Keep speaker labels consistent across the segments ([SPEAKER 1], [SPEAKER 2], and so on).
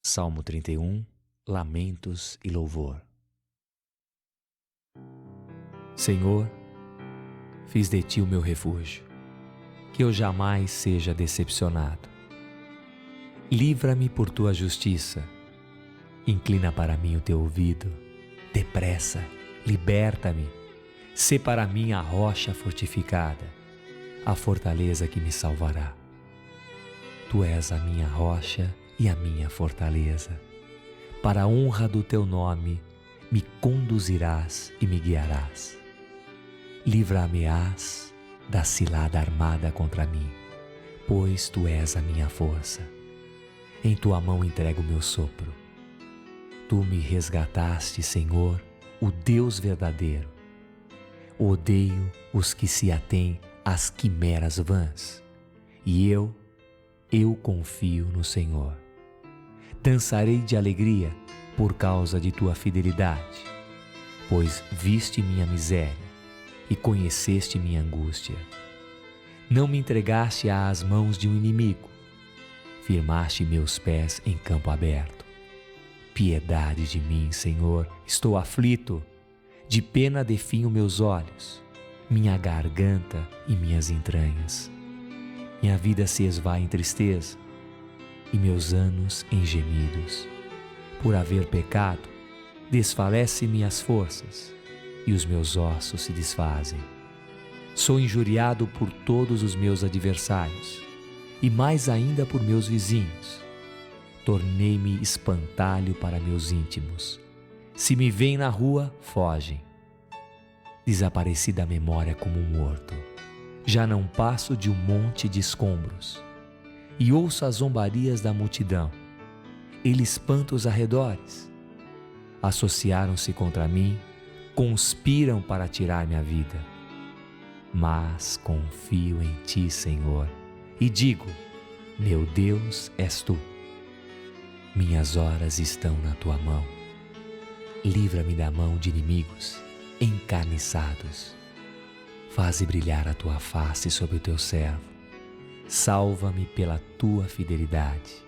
[SPEAKER 1] Salmo 31, Lamentos e Louvor. Senhor, fiz de Ti o meu refúgio, que eu jamais seja decepcionado. Livra-me por Tua justiça, inclina para mim o Teu ouvido, depressa, liberta-me, sê para mim a rocha fortificada, a fortaleza que me salvará. Tu és a minha rocha e a minha fortaleza. Para a honra do Teu nome, me conduzirás e me guiarás. Livrar-me-ás da cilada armada contra mim, pois Tu és a minha força. Em Tua mão entrego o meu sopro. Tu me resgataste, Senhor, o Deus verdadeiro. Odeio os que se atêm às quimeras vãs, e eu confio no Senhor. Dançarei de alegria por causa de Tua fidelidade, pois viste minha miséria e conheceste minha angústia. Não me entregaste às mãos de um inimigo, firmaste meus pés em campo aberto. Piedade de mim, Senhor, estou aflito, de pena definho meus olhos, minha garganta e minhas entranhas. Minha vida se esvai em tristeza e meus anos em gemidos. Por haver pecado, desfalece minhas forças e os meus ossos se desfazem. Sou injuriado por todos os meus adversários e mais ainda por meus vizinhos. Tornei-me espantalho para meus íntimos. Se me veem na rua, fogem. Desapareci da memória como um morto. Já não passo de um monte de escombros. E ouço as zombarias da multidão. Ele espanta os arredores. Associaram-se contra mim, conspiram para tirar minha vida. Mas confio em Ti, Senhor, e digo: meu Deus és Tu. Minhas horas estão na Tua mão. Livra-me da mão de inimigos encarniçados. Faze brilhar a Tua face sobre o Teu servo. Salva-me pela Tua fidelidade.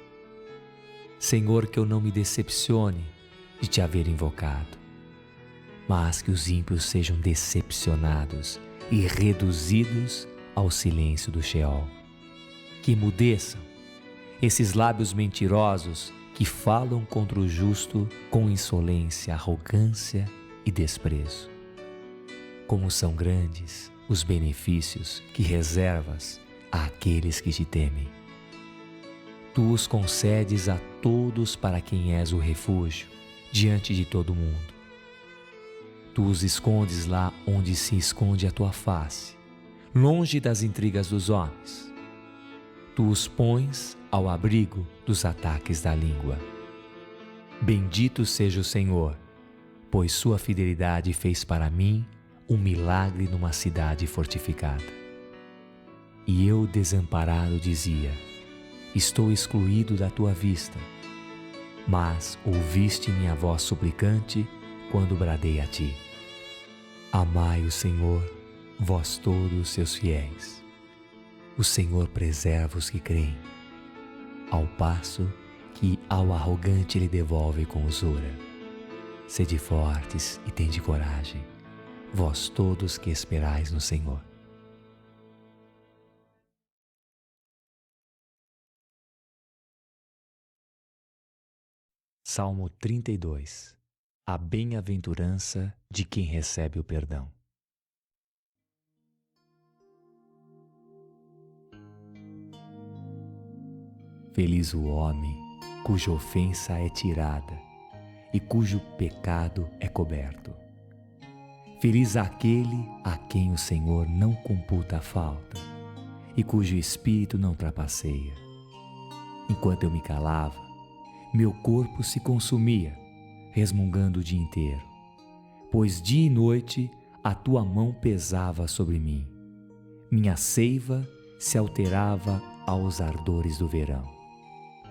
[SPEAKER 1] Senhor, que eu não me decepcione de Te haver invocado, mas que os ímpios sejam decepcionados e reduzidos ao silêncio do Sheol. Que emudeçam esses lábios mentirosos que falam contra o justo com insolência, arrogância e desprezo. Como são grandes os benefícios que reservas àqueles que Te temem. Tu os concedes a todos para quem és o refúgio, diante de todo mundo. Tu os escondes lá onde se esconde a Tua face, longe das intrigas dos homens. Tu os pões ao abrigo dos ataques da língua. Bendito seja o Senhor, pois Sua fidelidade fez para mim um milagre numa cidade fortificada. E eu, desamparado, dizia: estou excluído da Tua vista. Mas ouviste minha voz suplicante quando bradei a Ti. Amai o Senhor, vós todos Seus fiéis. O Senhor preserva os que creem, ao passo que ao arrogante Ele devolve com usura. Sede fortes e tende coragem, vós todos que esperais no Senhor. Salmo 32. A bem-aventurança de quem recebe o perdão. Feliz o homem cuja ofensa é tirada e cujo pecado é coberto. Feliz aquele a quem o Senhor não computa a falta e cujo espírito não trapaceia. Enquanto eu me calava, meu corpo se consumia, resmungando o dia inteiro, pois dia e noite a Tua mão pesava sobre mim. Minha seiva se alterava aos ardores do verão.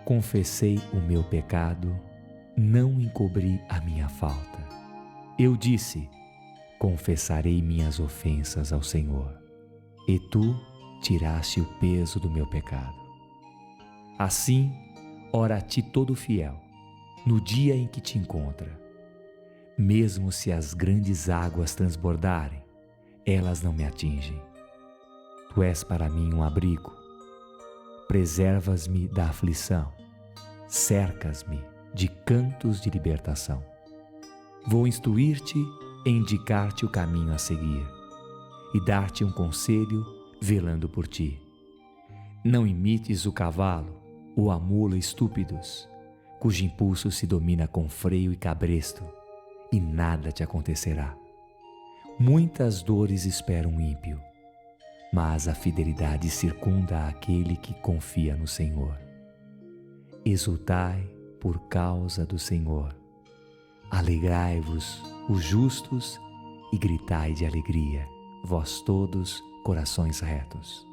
[SPEAKER 1] Confessei o meu pecado, não encobri a minha falta. Eu disse: confessarei minhas ofensas ao Senhor, e Tu tiraste o peso do meu pecado. Assim, ora a Ti todo fiel, no dia em que te encontra. Mesmo se as grandes águas transbordarem, elas não me atingem. Tu és para mim um abrigo. Preservas-me da aflição. Cercas-me de cantos de libertação. Vou instruir-te e indicar-te o caminho a seguir, e dar-te um conselho velando por ti. Não imites o cavalo ou a mula estúpidos, cujo impulso se domina com freio e cabresto, e nada te acontecerá. Muitas dores espera um ímpio, mas a fidelidade circunda aquele que confia no Senhor. Exultai por causa do Senhor. Alegrai-vos, os justos, e gritai de alegria, vós todos, corações retos.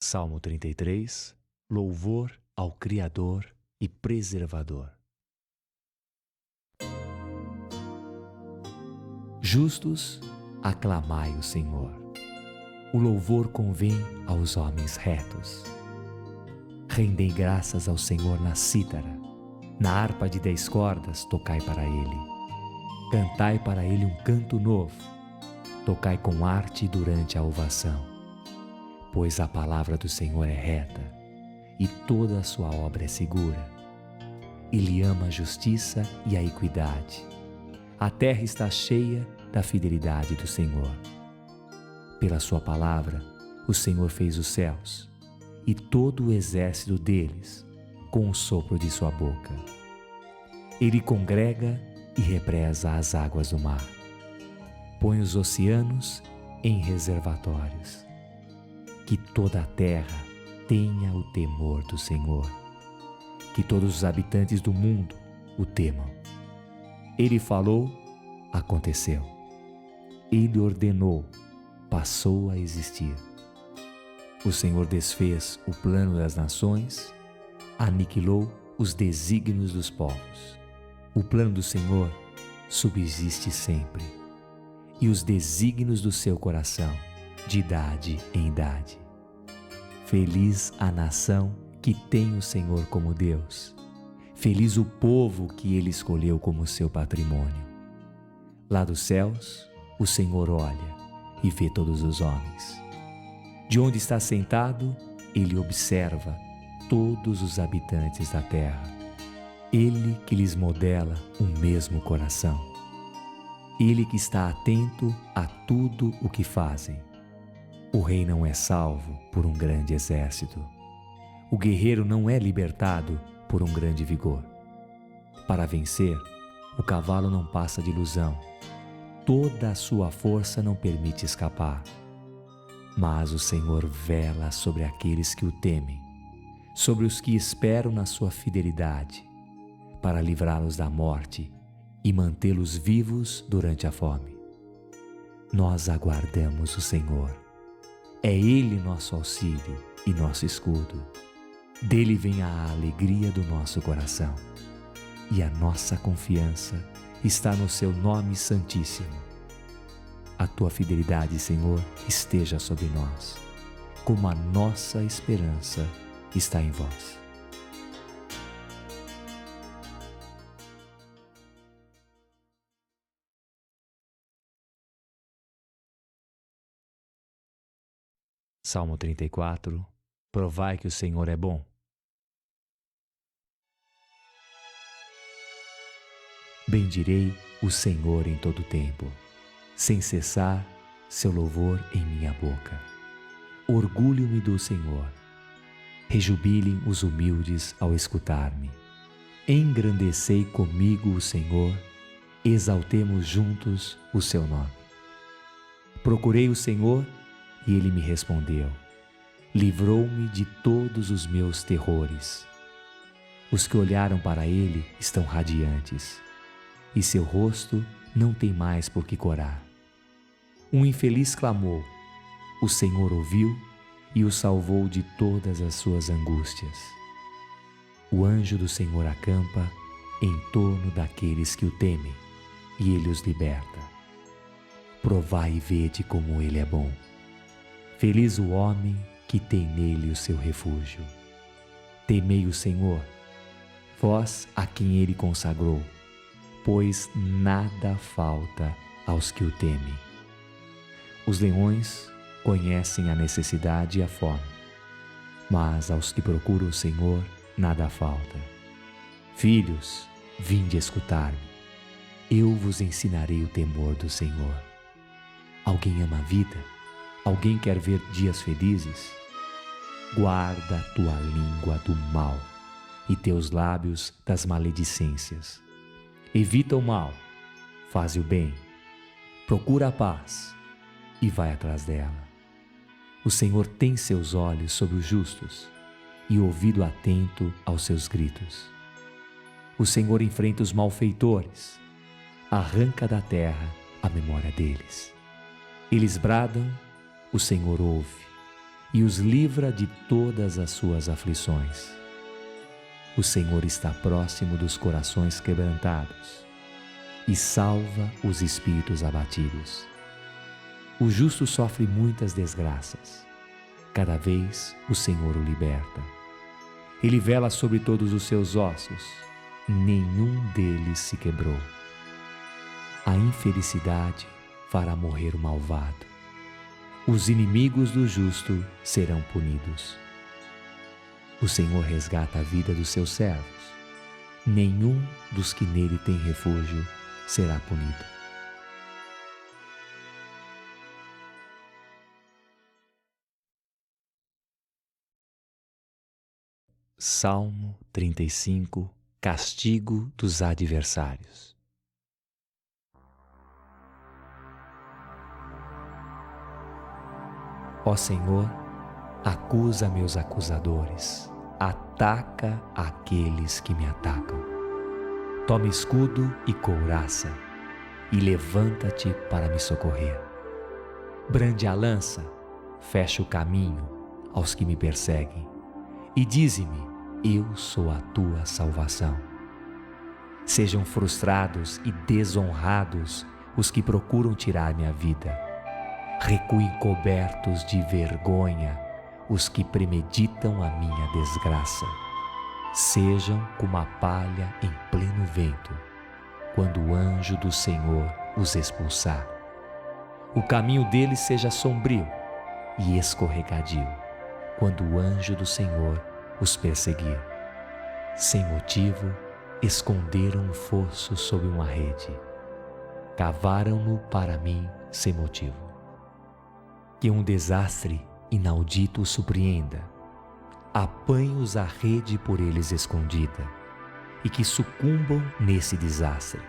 [SPEAKER 1] Salmo 33. Louvor ao Criador e Preservador. Justos, aclamai o Senhor. O louvor convém aos homens retos. Rendei graças ao Senhor na cítara, na harpa de 10 cordas tocai para Ele. Cantai para Ele um canto novo, tocai com arte durante a ovação. Pois a palavra do Senhor é reta, e toda a sua obra é segura. Ele ama a justiça e a equidade. A terra está cheia da fidelidade do Senhor. Pela sua palavra, o Senhor fez os céus, e todo o exército deles, com o sopro de sua boca. Ele congrega e represa as águas do mar. Põe os oceanos em reservatórios. Que toda a terra tenha o temor do Senhor. Que todos os habitantes do mundo o temam. Ele falou, aconteceu. Ele ordenou, passou a existir. O Senhor desfez o plano das nações, aniquilou os desígnios dos povos. O plano do Senhor subsiste sempre, e os desígnios do seu coração, de idade em idade. Feliz a nação que tem o Senhor como Deus. Feliz o povo que Ele escolheu como seu patrimônio. Lá dos céus, o Senhor olha e vê todos os homens. De onde está sentado, Ele observa todos os habitantes da terra. Ele que lhes modela um mesmo coração. Ele que está atento a tudo o que fazem. O rei não é salvo por um grande exército. O guerreiro não é libertado por um grande vigor. Para vencer, o cavalo não passa de ilusão. Toda a sua força não permite escapar. Mas o Senhor vela sobre aqueles que o temem, sobre os que esperam na sua fidelidade, para livrá-los da morte e mantê-los vivos durante a fome. Nós aguardamos o Senhor. É Ele nosso auxílio e nosso escudo. Dele vem a alegria do nosso coração. E a nossa confiança está no seu nome santíssimo. A tua fidelidade, Senhor, esteja sobre nós, como a nossa esperança está em vós. Salmo 34. Provai que o Senhor é bom. Bendirei o Senhor em todo o tempo, sem cessar seu louvor em minha boca. Orgulho-me do Senhor. Rejubilem os humildes ao escutar-me. Engrandecei comigo o Senhor, exaltemos juntos o seu nome. Procurei o Senhor e Ele me respondeu. Livrou-me de todos os meus terrores. Os que olharam para Ele estão radiantes, e seu rosto não tem mais por que corar. Um infeliz clamou, o Senhor ouviu e o salvou de todas as suas angústias. O anjo do Senhor acampa em torno daqueles que o temem, e Ele os liberta. Provai e vede como Ele é bom. Feliz o homem que tem nele o seu refúgio. Temei o Senhor, vós a quem ele consagrou, pois nada falta aos que o temem. Os leões conhecem a necessidade e a fome, mas aos que procuram o Senhor nada falta. Filhos, vinde escutar-me, eu vos ensinarei o temor do Senhor. Alguém ama a vida? Alguém quer ver dias felizes? Guarda a tua língua do mal e teus lábios das maledicências. Evita o mal, faze o bem, procura a paz e vai atrás dela. O Senhor tem seus olhos sobre os justos e ouvido atento aos seus gritos. O Senhor enfrenta os malfeitores, arranca da terra a memória deles. Eles bradam, o Senhor ouve e os livra de todas as suas aflições. O Senhor está próximo dos corações quebrantados e salva os espíritos abatidos. O justo sofre muitas desgraças. Cada vez o Senhor o liberta. Ele vela sobre todos os seus ossos. Nenhum deles se quebrou. A infelicidade fará morrer o malvado. Os inimigos do justo serão punidos. O Senhor resgata a vida dos seus servos. Nenhum dos que nele tem refúgio será punido. Salmo 35. Castigo dos adversários. Ó Senhor, acusa meus acusadores, ataca aqueles que me atacam. Toma escudo e couraça, e levanta-te para me socorrer. Brande a lança, fecha o caminho aos que me perseguem, e dize-me, eu sou a tua salvação. Sejam frustrados e desonrados os que procuram tirar minha vida. Recuem cobertos de vergonha os que premeditam a minha desgraça. Sejam como a palha em pleno vento, quando o anjo do Senhor os expulsar. O caminho deles seja sombrio e escorregadio, quando o anjo do Senhor os perseguir. Sem motivo, esconderam um fosso sob uma rede. Cavaram-no para mim sem motivo. Que um desastre inaudito os surpreenda. Apanhe-os a rede por eles escondida, e que sucumbam nesse desastre.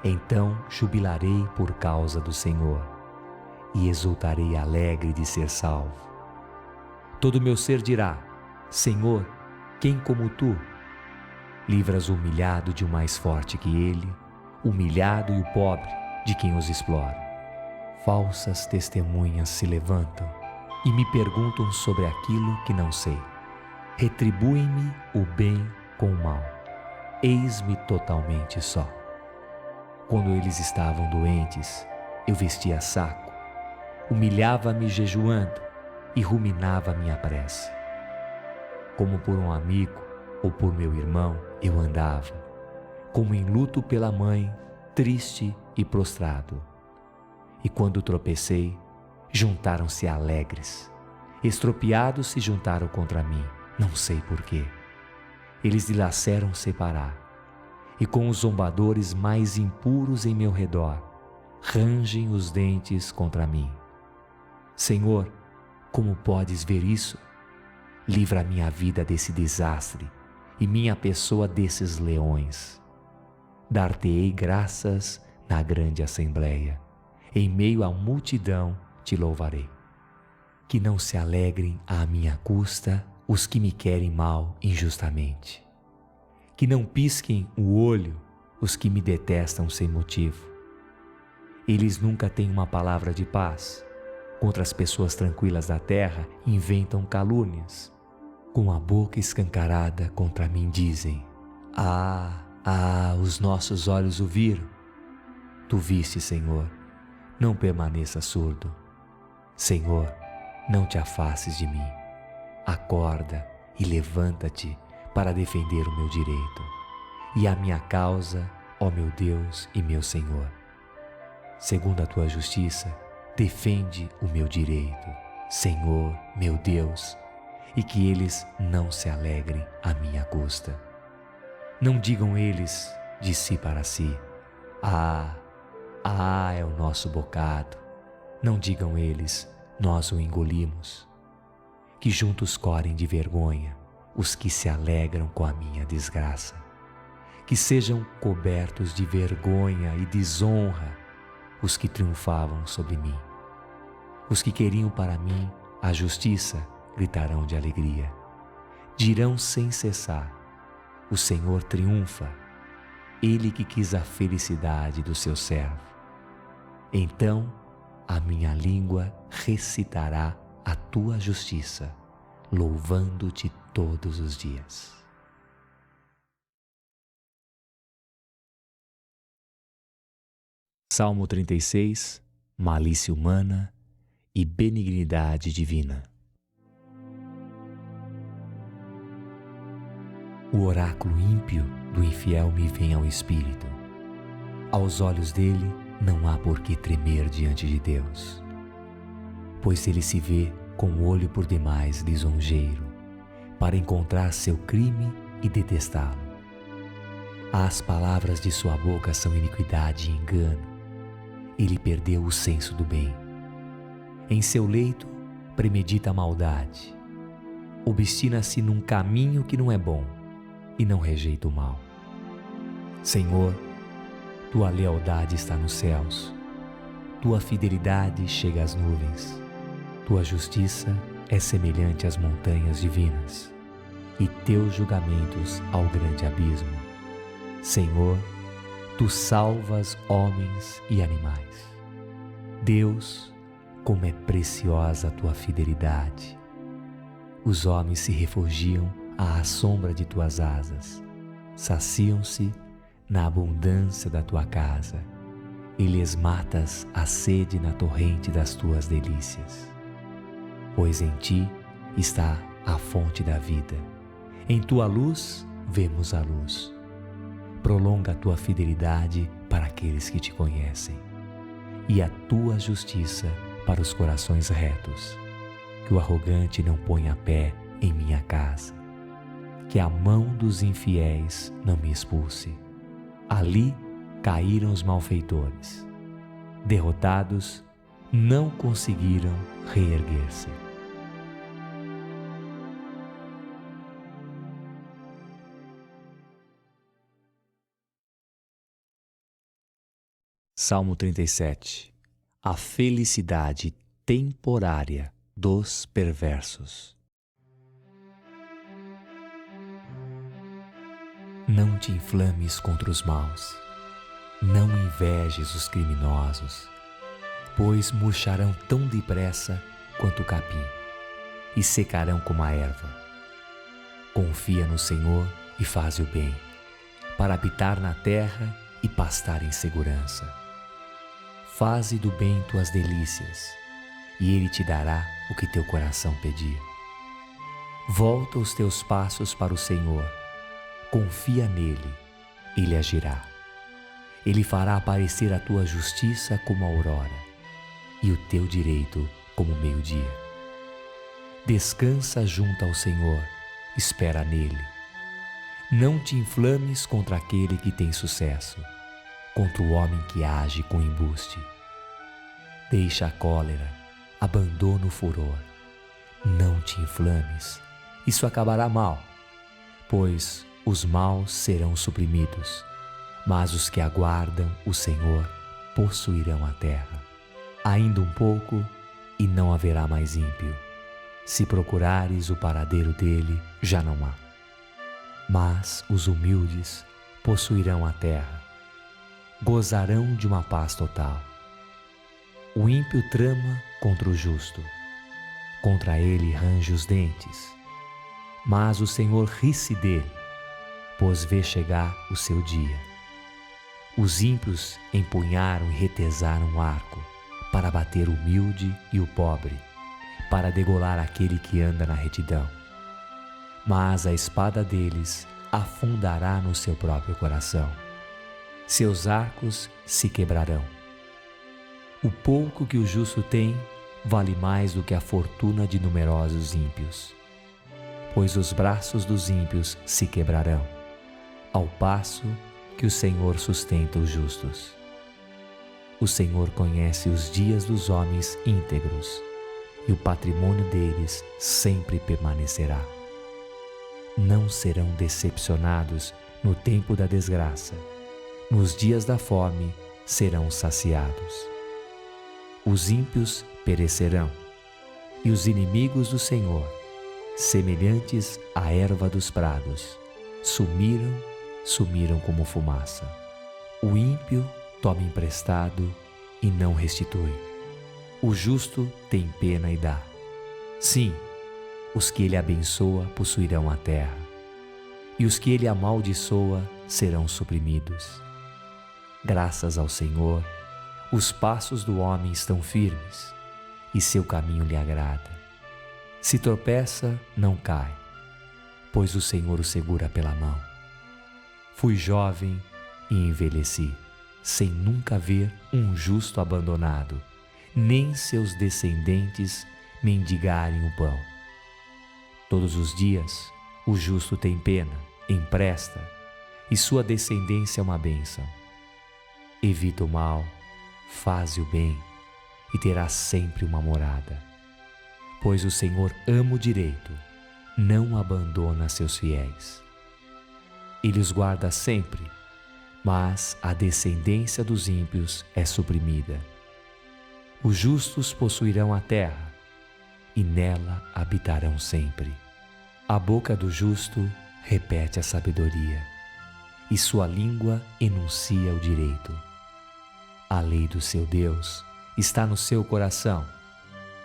[SPEAKER 1] Então jubilarei por causa do Senhor, e exultarei alegre de ser salvo. Todo meu ser dirá, Senhor, quem como tu? Livras o humilhado de um mais forte que ele, o humilhado e o pobre de quem os explora. Falsas testemunhas se levantam e me perguntam sobre aquilo que não sei. Retribuem-me o bem com o mal. Eis-me totalmente só. Quando eles estavam doentes, eu vestia saco, humilhava-me jejuando e ruminava minha prece. Como por um amigo ou por meu irmão eu andava, como em luto pela mãe, triste e prostrado. E quando tropecei, juntaram-se alegres. Estropiados se juntaram contra mim, não sei porquê. Eles dilaceram separar, e com os zombadores mais impuros em meu redor, rangem os dentes contra mim. Senhor, como podes ver isso? Livra minha vida desse desastre e minha pessoa desses leões. Dar-te-ei graças na grande assembleia. Em meio à multidão te louvarei. Que não se alegrem à minha custa os que me querem mal injustamente. Que não pisquem o olho os que me detestam sem motivo. Eles nunca têm uma palavra de paz. Contra as pessoas tranquilas da terra inventam calúnias. Com a boca escancarada contra mim dizem, os nossos olhos o viram. Tu viste, Senhor, não permaneça surdo. Senhor, não te afastes de mim. Acorda e levanta-te para defender o meu direito e a minha causa, ó meu Deus e meu Senhor. Segundo a tua justiça, defende o meu direito, Senhor, meu Deus, e que eles não se alegrem à minha custa. Não digam eles de si para si: ah, é o nosso bocado. Não digam eles: nós o engolimos. Que juntos corem de vergonha os que se alegram com a minha desgraça. Que sejam cobertos de vergonha e desonra os que triunfavam sobre mim. Os que queriam para mim a justiça gritarão de alegria. Dirão sem cessar: o Senhor triunfa, Ele que quis a felicidade do seu servo. Então a minha língua recitará a tua justiça, louvando-te todos os dias. Salmo 36, malícia humana e benignidade divina. O oráculo ímpio do infiel me vem ao espírito. Aos olhos dele não há por que tremer diante de Deus, pois ele se vê com o olho por demais lisonjeiro, para encontrar seu crime e detestá-lo. As palavras de sua boca são iniquidade e engano. Ele perdeu o senso do bem. Em seu leito premedita a maldade. Obstina-se num caminho que não é bom e não rejeita o mal. Senhor, tua lealdade está nos céus. Tua fidelidade chega às nuvens. Tua justiça é semelhante às montanhas divinas e teus julgamentos ao grande abismo. Senhor, tu salvas homens e animais. Deus, como é preciosa a tua fidelidade. Os homens se refugiam à sombra de tuas asas, saciam-se na abundância da tua casa, e lhes matas a sede na torrente das tuas delícias. Pois em ti está a fonte da vida, em tua luz vemos a luz. Prolonga a tua fidelidade para aqueles que te conhecem, e a tua justiça para os corações retos. Que o arrogante não ponha pé em minha casa, que a mão dos infiéis não me expulse. Ali caíram os malfeitores. Derrotados, não conseguiram reerguer-se. Salmo 37. A felicidade temporária dos perversos. Não te inflames contra os maus, não invejes os criminosos, pois murcharão tão depressa quanto o capim e secarão como a erva. Confia no Senhor e faze o bem, para habitar na terra e pastar em segurança. Faze do bem tuas delícias, e Ele te dará o que teu coração pedir. Volta os teus passos para o Senhor, confia nele, Ele agirá. Ele fará aparecer a tua justiça como a aurora, e o teu direito como o meio-dia. Descansa junto ao Senhor, espera nele. Não te inflames contra aquele que tem sucesso, contra o homem que age com embuste. Deixa a cólera, abandona o furor. Não te inflames, isso acabará mal, pois os maus serão suprimidos, mas os que aguardam o Senhor possuirão a terra. Ainda um pouco e não haverá mais ímpio. Se procurares o paradeiro dele, já não há. Mas os humildes possuirão a terra, gozarão de uma paz total. O ímpio trama contra o justo, contra ele range os dentes, mas o Senhor ri-se dele, pois vê chegar o seu dia. Os ímpios empunharam e retesaram o arco para bater o humilde e o pobre, para degolar aquele que anda na retidão. Mas a espada deles afundará no seu próprio coração. Seus arcos se quebrarão. O pouco que o justo tem vale mais do que a fortuna de numerosos ímpios. Pois os braços dos ímpios se quebrarão, ao passo que o Senhor sustenta os justos. O Senhor conhece os dias dos homens íntegros, e o patrimônio deles sempre permanecerá. Não serão decepcionados no tempo da desgraça, nos dias da fome serão saciados. Os ímpios perecerão, e os inimigos do Senhor, semelhantes à erva dos prados, sumiram como fumaça. O ímpio toma emprestado e não restitui. O justo tem pena e dá. Sim, os que ele abençoa possuirão a terra, e os que ele amaldiçoa serão suprimidos. Graças ao Senhor, os passos do homem estão firmes, e seu caminho lhe agrada. Se tropeça, não cai, pois o Senhor o segura pela mão. Fui jovem e envelheci, sem nunca ver um justo abandonado, nem seus descendentes mendigarem o pão. Todos os dias o justo tem pena, empresta, e sua descendência é uma bênção. Evita o mal, faze o bem, e terás sempre uma morada. Pois o Senhor ama o direito, não abandona seus fiéis. Ele os guarda sempre, mas a descendência dos ímpios é suprimida. Os justos possuirão a terra, e nela habitarão sempre. A boca do justo repete a sabedoria, e sua língua enuncia o direito. A lei do seu Deus está no seu coração,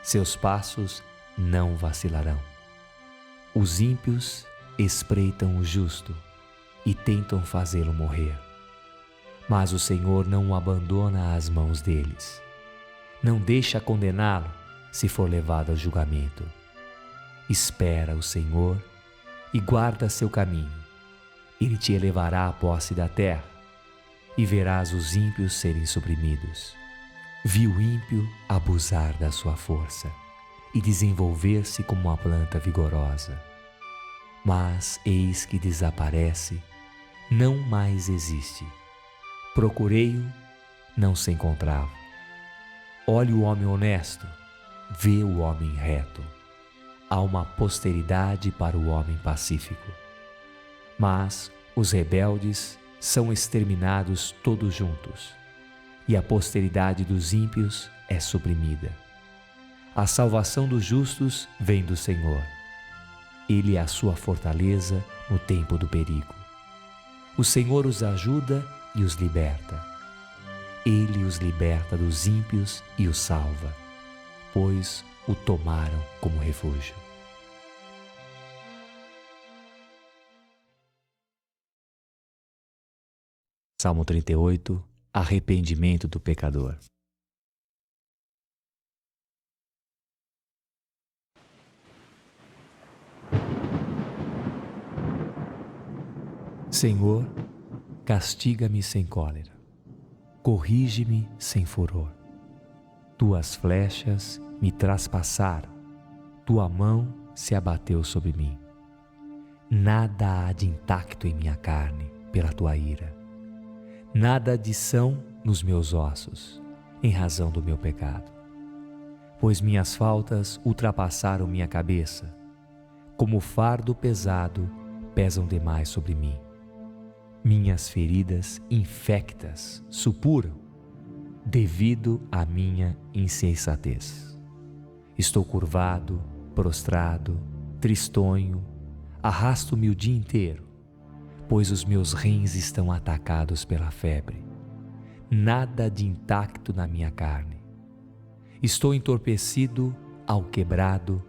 [SPEAKER 1] seus passos não vacilarão. Os ímpios espreitam o justo e tentam fazê-lo morrer, mas o Senhor não o abandona às mãos deles. Não deixa condená-lo se for levado ao julgamento. Espera o Senhor e guarda seu caminho. Ele te elevará à posse da terra, e verás os ímpios serem suprimidos. Vi o ímpio abusar da sua força e desenvolver-se como uma planta vigorosa. Mas eis que desaparece, não mais existe. Procurei-o, não se encontrava. Olhe o homem honesto, vê o homem reto. Há uma posteridade para o homem pacífico. Mas os rebeldes são exterminados todos juntos, e a posteridade dos ímpios é suprimida. A salvação dos justos vem do Senhor. Ele é a sua fortaleza no tempo do perigo. O Senhor os ajuda e os liberta. Ele os liberta dos ímpios e os salva, pois o tomaram como refúgio. Salmo 38. Arrependimento do pecador. Senhor, castiga-me sem cólera, corrige-me sem furor. Tuas flechas me traspassaram, tua mão se abateu sobre mim. Nada há de intacto em minha carne pela tua ira. Nada adição nos meus ossos, em razão do meu pecado. Pois minhas faltas ultrapassaram minha cabeça, como fardo pesado pesam demais sobre mim. Minhas feridas infectas supuram, devido à minha insensatez. Estou curvado, prostrado, tristonho, arrasto-me o dia inteiro, pois os meus rins estão atacados pela febre. Nada de intacto na minha carne. Estou entorpecido, alquebrado,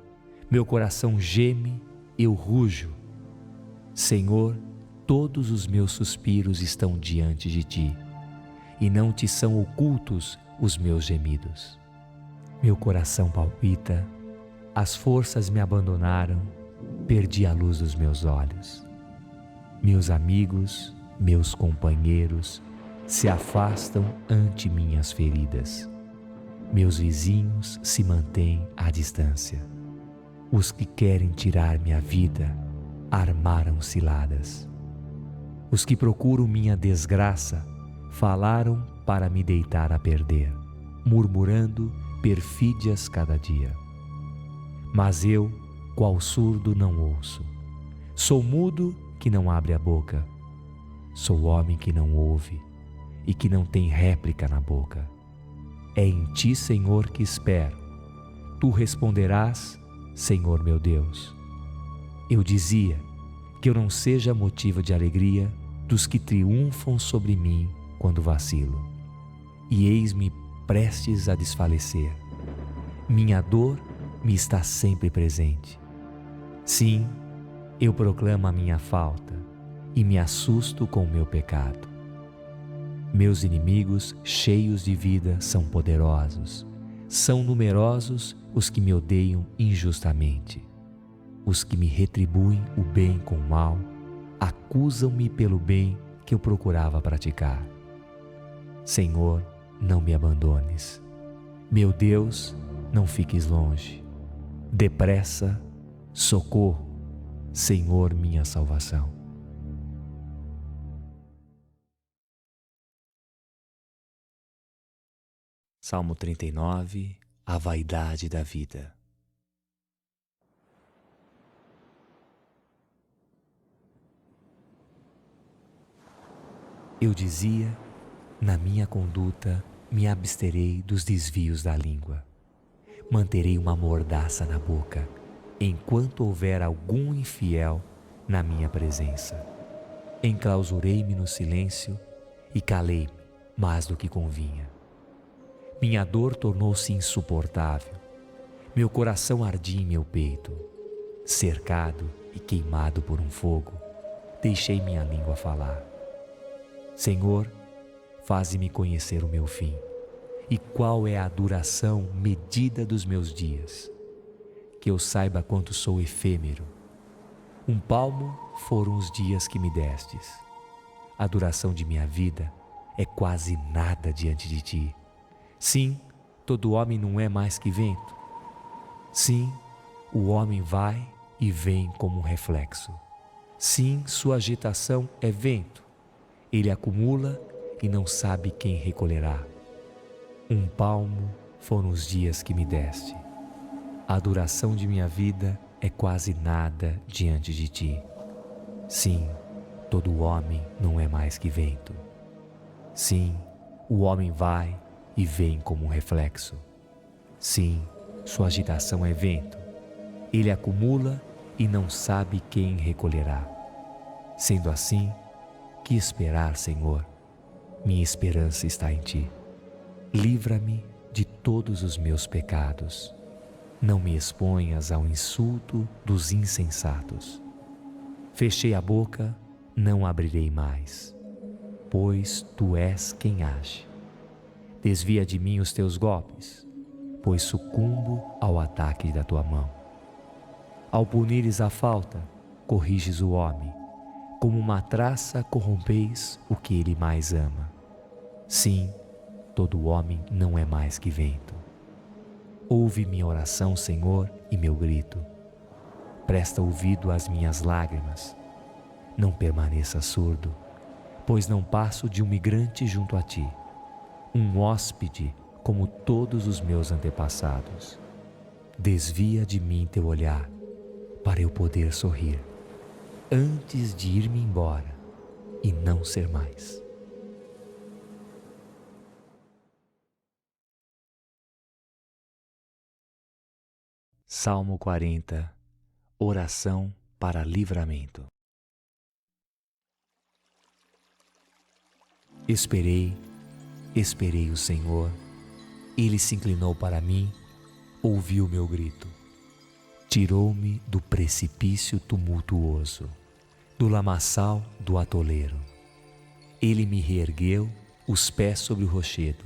[SPEAKER 1] meu coração geme, eu rujo. Senhor, todos os meus suspiros estão diante de ti, e não te são ocultos os meus gemidos. Meu coração palpita, as forças me abandonaram, perdi a luz dos meus olhos. Meus amigos, meus companheiros se afastam ante minhas feridas. Meus vizinhos se mantêm à distância. Os que querem tirar minha vida armaram ciladas. Os que procuram minha desgraça falaram para me deitar a perder, murmurando perfídias cada dia. Mas eu, qual surdo, não ouço. Sou mudo que não abre a boca. Sou homem que não ouve e que não tem réplica na boca. É em ti, Senhor, que espero. Tu responderás, Senhor meu Deus. Eu dizia que eu não seja motivo de alegria dos que triunfam sobre mim quando vacilo. E eis-me prestes a desfalecer. Minha dor me está sempre presente. Sim, eu proclamo a minha falta e me assusto com o meu pecado. Meus inimigos, cheios de vida, são poderosos. São numerosos os que me odeiam injustamente. Os que me retribuem o bem com o mal, acusam-me pelo bem que eu procurava praticar. Senhor, não me abandones. Meu Deus, não fiques longe. Depressa, socorro, Senhor, minha salvação. Salmo 39, a vaidade da vida. Eu dizia, na minha conduta me absterei dos desvios da língua. Manterei uma mordaça na boca, enquanto houver algum infiel na minha presença. Enclausurei-me no silêncio e calei-me mais do que convinha. Minha dor tornou-se insuportável. Meu coração ardia em meu peito. Cercado e queimado por um fogo, deixei minha língua falar. Senhor, faze-me conhecer o meu fim, e qual é a duração medida dos meus dias. Que eu saiba quanto sou efêmero. Um palmo foram os dias que me destes. A duração de minha vida é quase nada diante de ti. Sim, todo homem não é mais que vento. Sim, o homem vai e vem como um reflexo. Sim, sua agitação é vento. Ele acumula e não sabe quem recolherá. Um palmo foram os dias que me deste. A duração de minha vida é quase nada diante de ti. Sim, todo homem não é mais que vento. Sim, o homem vai e vem como um reflexo. Sim, sua agitação é vento. Ele acumula e não sabe quem recolherá. Sendo assim, que esperar, Senhor? Minha esperança está em ti. Livra-me de todos os meus pecados. Não me exponhas ao insulto dos insensatos. Fechei a boca, não abrirei mais, pois tu és quem age. Desvia de mim os teus golpes, pois sucumbo ao ataque da tua mão. Ao punires a falta, corriges o homem. Como uma traça corrompeis o que ele mais ama. Sim, todo homem não é mais que vento. Ouve minha oração, Senhor, e meu grito. Presta ouvido às minhas lágrimas. Não permaneça surdo, pois não passo de um migrante junto a ti, um hóspede como todos os meus antepassados. Desvia de mim teu olhar, para eu poder sorrir, antes de ir-me embora e não ser mais. Salmo 40. Oração para livramento. Esperei o Senhor. Ele se inclinou para mim, ouviu meu grito. Tirou-me do precipício tumultuoso, do lamaçal do atoleiro. Ele me reergueu os pés sobre o rochedo,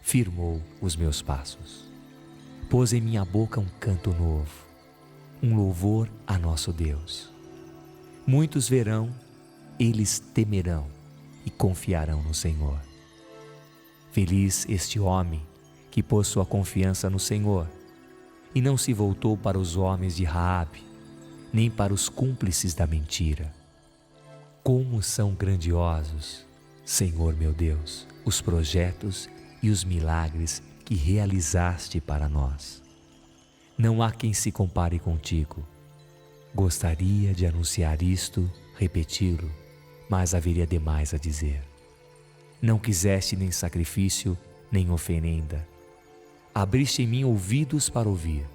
[SPEAKER 1] firmou os meus passos. Pôs em minha boca um canto novo, um louvor a nosso Deus. Muitos verão, eles temerão e confiarão no Senhor. Feliz este homem que pôs sua confiança no Senhor e não se voltou para os homens de Raabe, nem para os cúmplices da mentira. Como são grandiosos, Senhor meu Deus, os projetos e os milagres que realizaste para nós. Não há quem se compare contigo. Gostaria de anunciar isto, repeti-lo, mas haveria demais a dizer. Não quiseste nem sacrifício, nem oferenda. Abriste em mim ouvidos para ouvir.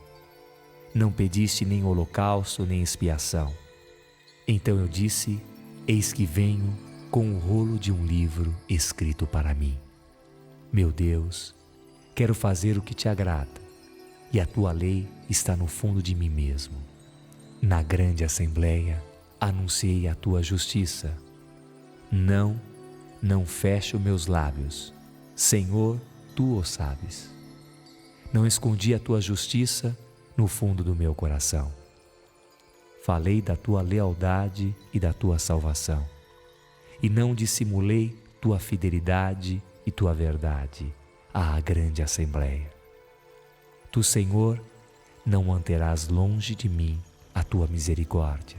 [SPEAKER 1] Não pediste nem holocausto, nem expiação. Então eu disse: eis que venho com o rolo de um livro escrito para mim. Meu Deus, quero fazer o que te agrada, e a tua lei está no fundo de mim mesmo. Na grande assembleia, anunciei a tua justiça. Não fecho meus lábios. Senhor, tu o sabes. Não escondi a tua justiça no fundo do meu coração. Falei da tua lealdade e da tua salvação, e não dissimulei tua fidelidade e tua verdade à grande assembleia. Tu, Senhor, não manterás longe de mim a tua misericórdia.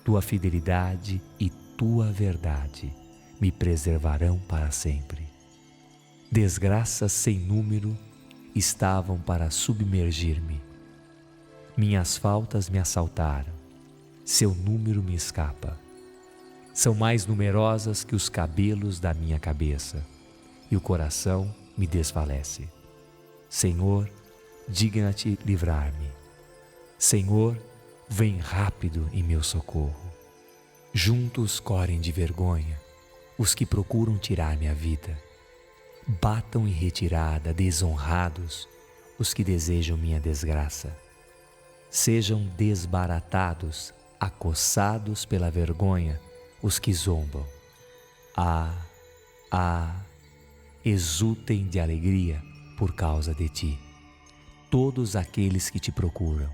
[SPEAKER 1] Tua fidelidade e tua verdade me preservarão para sempre. Desgraças sem número estavam para submergir-me. Minhas faltas me assaltaram, seu número me escapa. São mais numerosas que os cabelos da minha cabeça, e o coração me desfalece. Senhor, digna-te livrar-me. Senhor, vem rápido em meu socorro. Juntos correm de vergonha os que procuram tirar minha vida. Batam em retirada, desonrados, os que desejam minha desgraça. Sejam desbaratados, acossados pela vergonha, os que zombam. Exultem de alegria por causa de ti, todos aqueles que te procuram.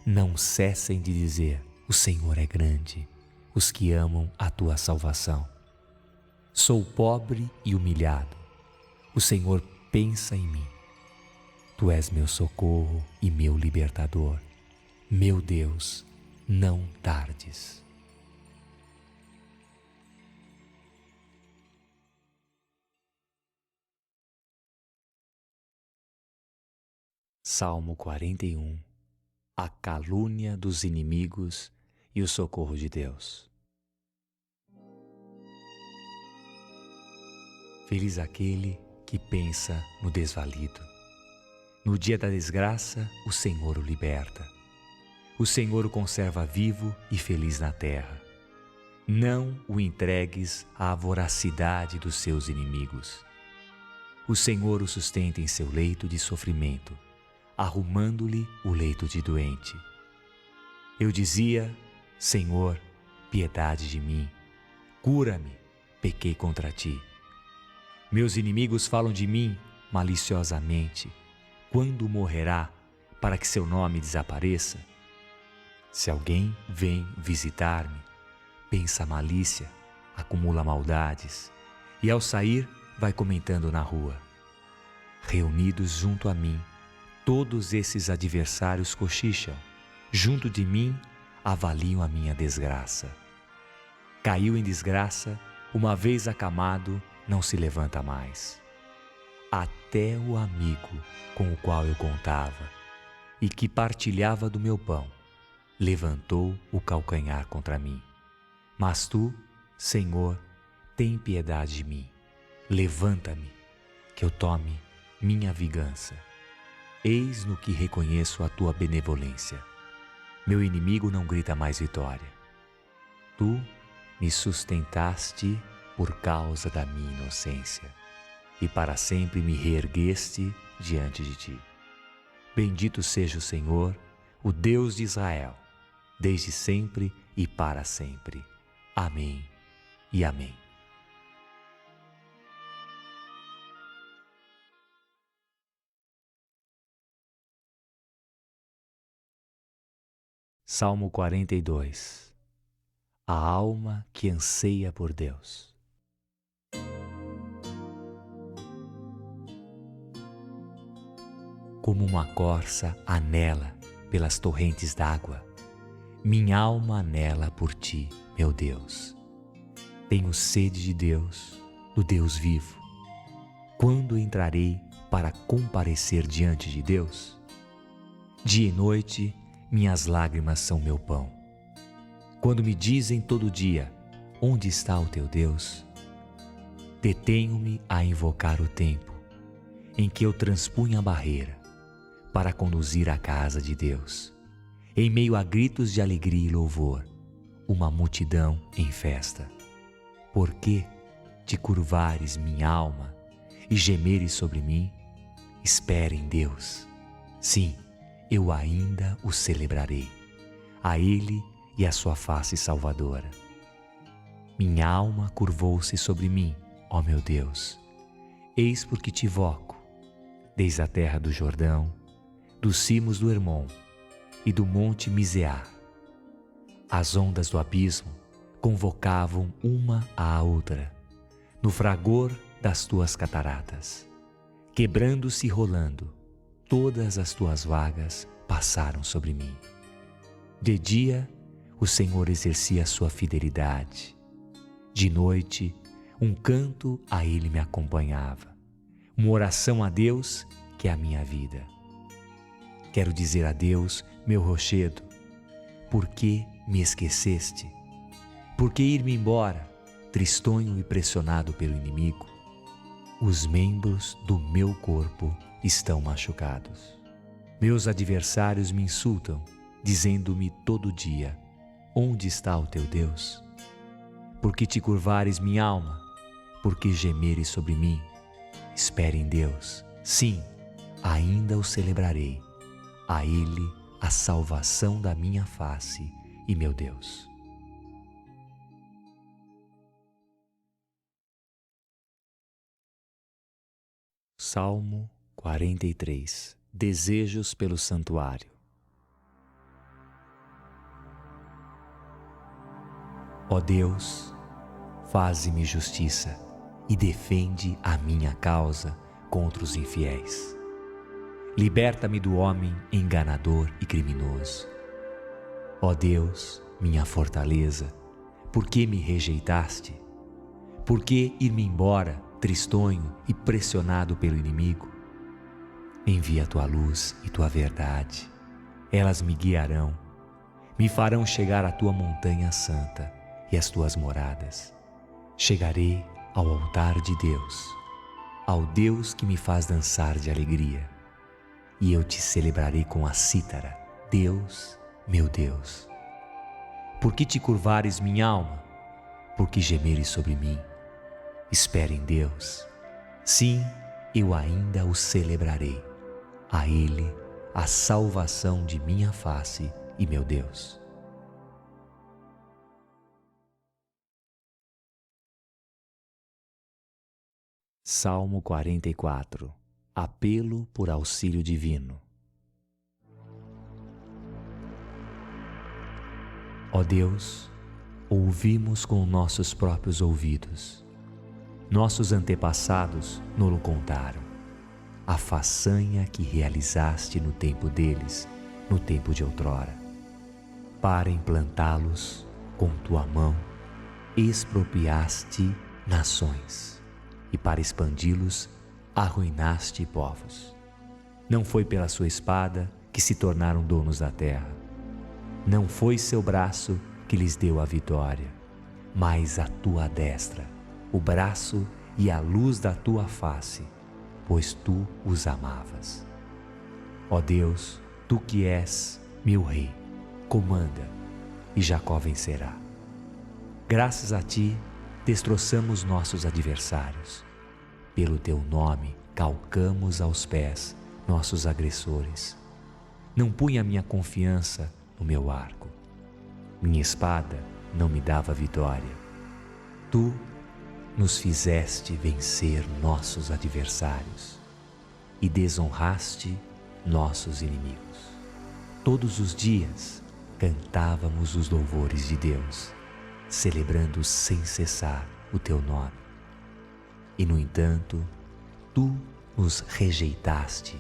[SPEAKER 1] Não cessem de dizer: o Senhor é grande, os que amam a tua salvação. Sou pobre e humilhado, o Senhor pensa em mim. Tu és meu socorro e meu libertador. Meu Deus, não tardes. Salmo 41. A calúnia dos inimigos e o socorro de Deus. Feliz aquele que pensa no desvalido. No dia da desgraça, o Senhor o liberta. O Senhor o conserva vivo e feliz na terra. Não o entregues à voracidade dos seus inimigos. O Senhor o sustenta em seu leito de sofrimento, arrumando-lhe o leito de doente. Eu dizia: Senhor, piedade de mim, cura-me, pequei contra ti. Meus inimigos falam de mim maliciosamente. Quando morrerá, para que seu nome desapareça? Se alguém vem visitar-me, pensa malícia, acumula maldades, e ao sair vai comentando na rua. Reunidos junto a mim, todos esses adversários cochicham, junto de mim avaliam a minha desgraça. Caiu em desgraça, uma vez acamado, não se levanta mais. Até o amigo com o qual eu contava e que partilhava do meu pão, levantou o calcanhar contra mim. Mas tu, Senhor, tem piedade de mim. Levanta-me, que eu tome minha vingança. Eis no que reconheço a tua benevolência. Meu inimigo não grita mais vitória. Tu me sustentaste por causa da minha inocência, e para sempre me reergueste diante de ti. Bendito seja o Senhor, o Deus de Israel, desde sempre e para sempre. Amém e amém. Salmo 42. A alma que anseia por Deus. Como uma corça anela pelas torrentes d'água, minha alma anela por ti, meu Deus. Tenho sede de Deus, do Deus vivo. Quando entrarei para comparecer diante de Deus? Dia e noite, minhas lágrimas são meu pão. Quando me dizem todo dia, onde está o teu Deus? Detenho-me a invocar o tempo em que eu transpunha a barreira para conduzir à casa de Deus. Em meio a gritos de alegria e louvor, uma multidão em festa. Por que te curvares, minha alma, e gemeres sobre mim? Espere em Deus. Sim, eu ainda o celebrarei, a Ele e a sua face salvadora. Minha alma curvou-se sobre mim, ó meu Deus. Eis porque te invoco, desde a terra do Jordão, dos cimos do Hermon e do monte Misear. As ondas do abismo convocavam uma à outra, no fragor das tuas cataratas. Quebrando-se e rolando, todas as tuas vagas passaram sobre mim. De dia, o Senhor exercia sua fidelidade. De noite, um canto a Ele me acompanhava, uma oração a Deus que é a minha vida. Quero dizer a Deus, meu rochedo, por que me esqueceste? Por que ir-me embora, tristonho e pressionado pelo inimigo? Os membros do meu corpo estão machucados. Meus adversários me insultam, dizendo-me todo dia, onde está o teu Deus? Por que te curvares, minha alma? Por que gemeres sobre mim? Espere em Deus. Sim, ainda o celebrarei. A Ele a salvação da minha face e meu Deus. Salmo 43. Desejos pelo santuário. Ó Deus, faze-me justiça e defende a minha causa contra os infiéis. Liberta-me do homem enganador e criminoso. Ó Deus, minha fortaleza, por que me rejeitaste? Por que ir-me embora, tristonho e pressionado pelo inimigo? Envia tua luz e tua verdade. Elas me guiarão, me farão chegar à tua montanha santa e às tuas moradas. Chegarei ao altar de Deus, ao Deus que me faz dançar de alegria. E eu te celebrarei com a cítara, Deus, meu Deus. Por que te curvares, minha alma? Por que gemeres sobre mim? Espere em Deus. Sim, eu ainda o celebrarei. A Ele a salvação de minha face e meu Deus. Salmo 44. Apelo por auxílio divino. Ó Deus, ouvimos com nossos próprios ouvidos. Nossos antepassados nos contaram a façanha que realizaste no tempo deles, no tempo de outrora. Para implantá-los com tua mão, expropriaste nações, e para expandi-los, arruinaste povos. Não foi pela sua espada que se tornaram donos da terra. Não foi seu braço que lhes deu a vitória, mas a tua destra, o braço e a luz da tua face, pois tu os amavas. Ó Deus, tu que és meu rei, comanda, e Jacó vencerá. Graças a ti, destroçamos nossos adversários. Pelo teu nome, calcamos aos pés nossos agressores. Não punha minha confiança no meu arco. Minha espada não me dava vitória. Tu nos fizeste vencer nossos adversários e desonraste nossos inimigos. Todos os dias cantávamos os louvores de Deus, celebrando sem cessar o teu nome. E, no entanto, tu nos rejeitaste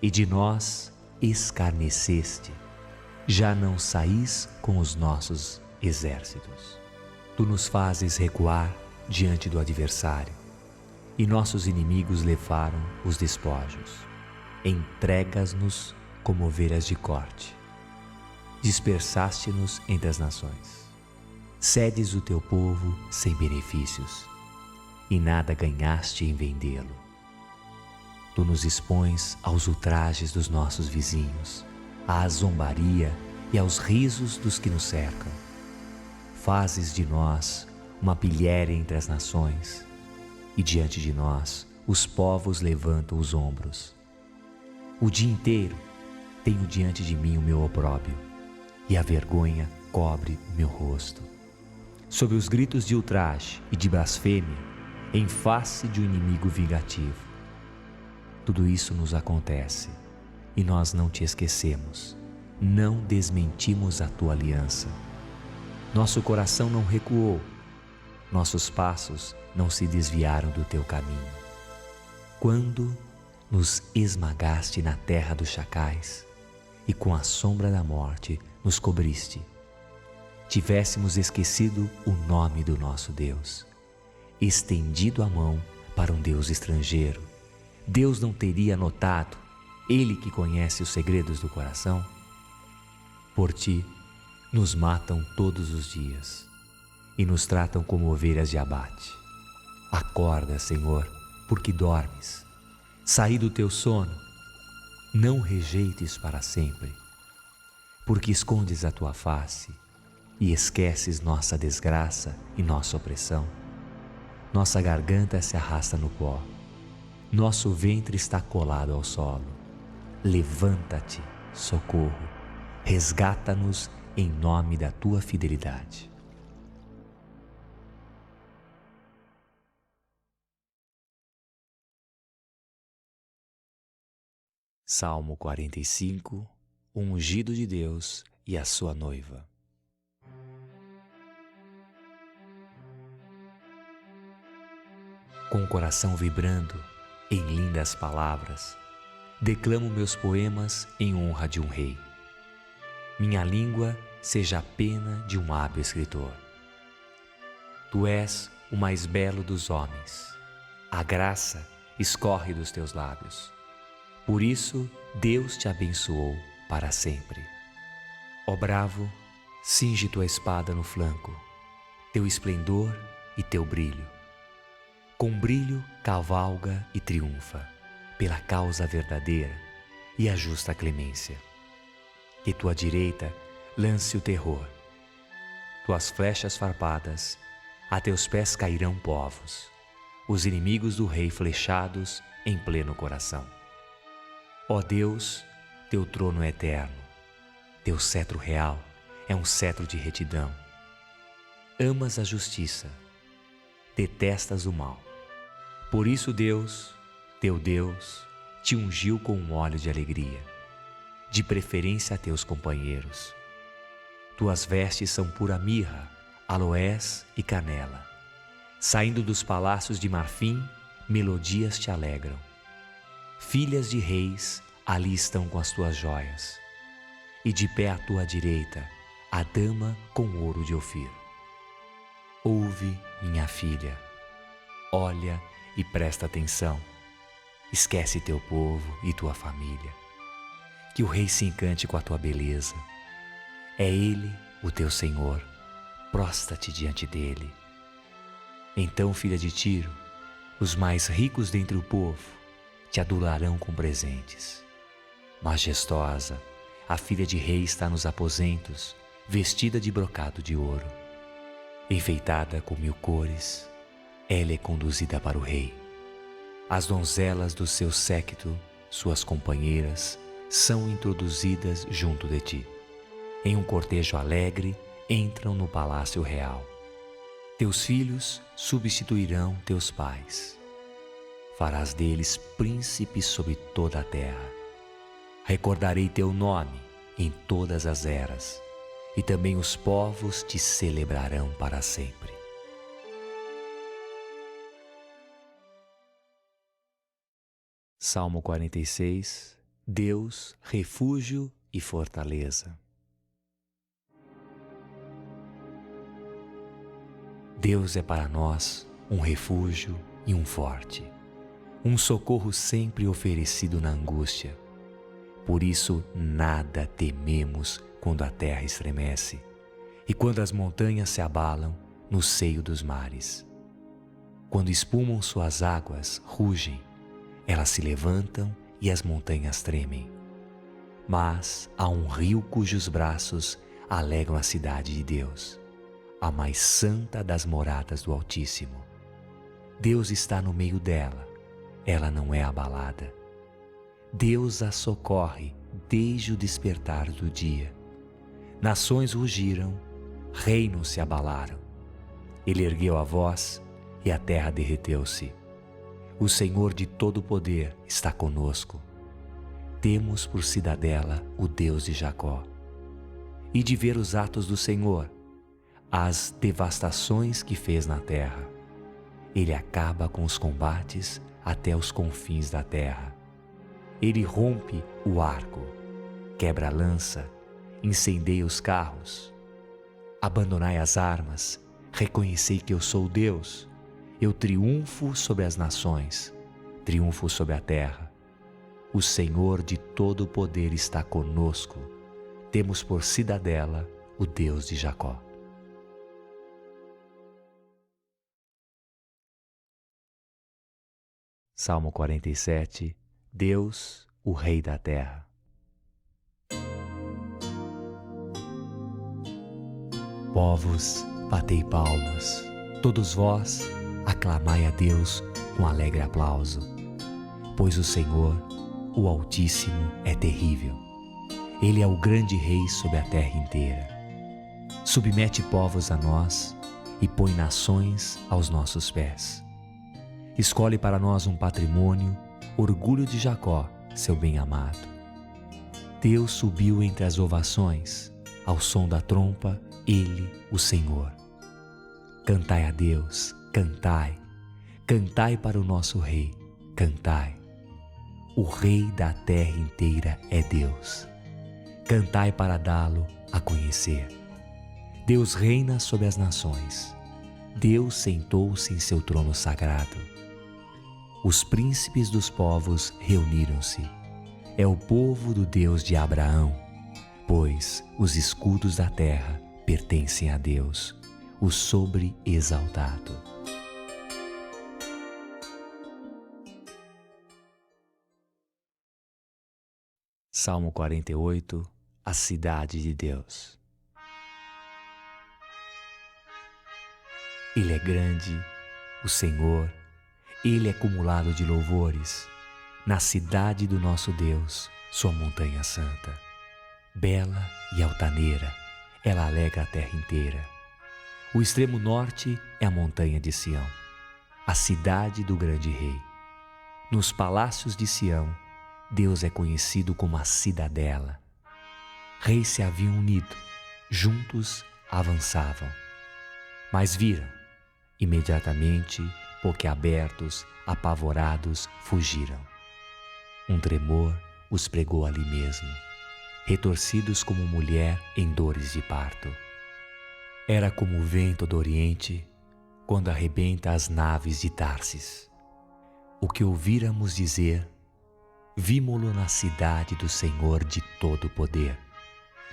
[SPEAKER 1] e de nós escarneceste. Já não saís com os nossos exércitos. Tu nos fazes recuar diante do adversário, e nossos inimigos levaram os despojos. Entregas-nos como ovelhas de corte. Dispersaste-nos entre as nações. Cedes o teu povo sem benefícios, e nada ganhaste em vendê-lo. Tu nos expões aos ultrajes dos nossos vizinhos, à zombaria e aos risos dos que nos cercam. Fazes de nós uma pilhéria entre as nações, e diante de nós os povos levantam os ombros. O dia inteiro tenho diante de mim o meu opróbrio, e a vergonha cobre o meu rosto. Sob os gritos de ultraje e de blasfêmia, em face de um inimigo vingativo. Tudo isso nos acontece, e nós não te esquecemos, não desmentimos a tua aliança. Nosso coração não recuou, nossos passos não se desviaram do teu caminho. Quando nos esmagaste na terra dos chacais, e com a sombra da morte nos cobriste, tivéssemos esquecido o nome do nosso Deus, estendido a mão para um Deus estrangeiro, Deus não teria notado, Ele que conhece os segredos do coração? Por ti, nos matam todos os dias e nos tratam como ovelhas de abate. Acorda, Senhor, porque dormes. Saí do teu sono. Não rejeites para sempre, porque escondes a tua face e esqueces nossa desgraça e nossa opressão. Nossa garganta se arrasta no pó. Nosso ventre está colado ao solo. Levanta-te, socorro, resgata-nos em nome da tua fidelidade. Salmo 45, o ungido de Deus e a sua noiva. Com o coração vibrando em lindas palavras, declamo meus poemas em honra de um rei. Minha língua seja a pena de um hábil escritor. Tu és o mais belo dos homens. A graça escorre dos teus lábios. Por isso, Deus te abençoou para sempre. Ó bravo, cinge tua espada no flanco, teu esplendor e teu brilho. Com brilho cavalga e triunfa, pela causa verdadeira e a justa clemência. Que tua direita lance o terror. Tuas flechas farpadas, a teus pés cairão povos, os inimigos do rei flechados em pleno coração. Ó Deus, teu trono é eterno, teu cetro real é um cetro de retidão. Amas a justiça, detestas o mal. Por isso Deus, teu Deus, te ungiu com um óleo de alegria, de preferência a teus companheiros. Tuas vestes são pura mirra, aloés e canela. Saindo dos palácios de marfim, melodias te alegram. Filhas de reis ali estão com as tuas joias, e de pé à tua direita, a dama com ouro de Ofir. Ouve, minha filha, olha e presta atenção. Esquece teu povo e tua família. Que o rei se encante com a tua beleza. É ele, o teu Senhor. Prostra-te diante dele. Então, filha de Tiro, os mais ricos dentre o povo te adularão com presentes. Majestosa, a filha de rei está nos aposentos, vestida de brocado de ouro. Enfeitada com 1000 cores, ela é conduzida para o rei. As donzelas do seu séquito, suas companheiras, são introduzidas junto de ti. Em um cortejo alegre, entram no palácio real. Teus filhos substituirão teus pais. Farás deles príncipes sobre toda a terra. Recordarei teu nome em todas as eras. e também os povos te celebrarão para sempre. Salmo 46. Deus, refúgio e fortaleza. Deus é para nós um refúgio e um forte, um socorro sempre oferecido na angústia. Por isso nada tememos quando a terra estremece e quando as montanhas se abalam no seio dos mares. Quando espumam suas águas, rugem, elas se levantam e as montanhas tremem. Mas há um rio cujos braços alegram a cidade de Deus, a mais santa das moradas do Altíssimo. Deus está no meio dela, ela não é abalada. Deus a socorre desde o despertar do dia. Nações rugiram, reinos se abalaram. Ele ergueu a voz e a terra derreteu-se. O Senhor de todo poder está conosco. Temos por cidadela o Deus de Jacó. E de ver os atos do Senhor, as devastações que fez na terra. Ele acaba com os combates até os confins da terra. Ele rompe o arco, quebra a lança, incendeia os carros. Abandonai as armas, reconhecei que eu sou Deus. Eu triunfo sobre as nações, triunfo sobre a terra. O Senhor de todo o poder está conosco. Temos por cidadela o Deus de Jacó. Salmo 47. Deus, o Rei da terra. Povos, batei palmas, todos vós, aclamai a Deus com alegre aplauso, pois o Senhor, o Altíssimo, é terrível. Ele é o grande Rei sobre a terra inteira. Submete povos a nós e põe nações aos nossos pés. Escolhe para nós um patrimônio, orgulho de Jacó, seu bem-amado. Deus subiu entre as ovações, ao som da trompa, Ele, o Senhor. Cantai a Deus, cantai, cantai para o nosso Rei, cantai. O Rei da terra inteira é Deus. Cantai para dá-lo a conhecer. Deus reina sobre as nações. Deus sentou-se em seu trono sagrado. Os príncipes dos povos reuniram-se. É o povo do Deus de Abraão, pois os escudos da terra pertencem a Deus, o sobre-exaltado. Salmo 48. A cidade de Deus. Ele é grande, o Senhor, Ele é cumulado de louvores, na cidade do nosso Deus, sua montanha santa. Bela e altaneira, ela alegra a terra inteira. O extremo norte é a montanha de Sião, a cidade do grande Rei. Nos palácios de Sião, Deus é conhecido como a cidadela. Reis se haviam unido, juntos avançavam. Mas viram, imediatamente, boquiabertos, apavorados, fugiram. Um tremor os pregou ali mesmo, retorcidos como mulher em dores de parto. Era como o vento do Oriente, quando arrebenta as naves de Tarsis. O que ouvíramos dizer, vímo-lo na cidade do Senhor de todo o poder,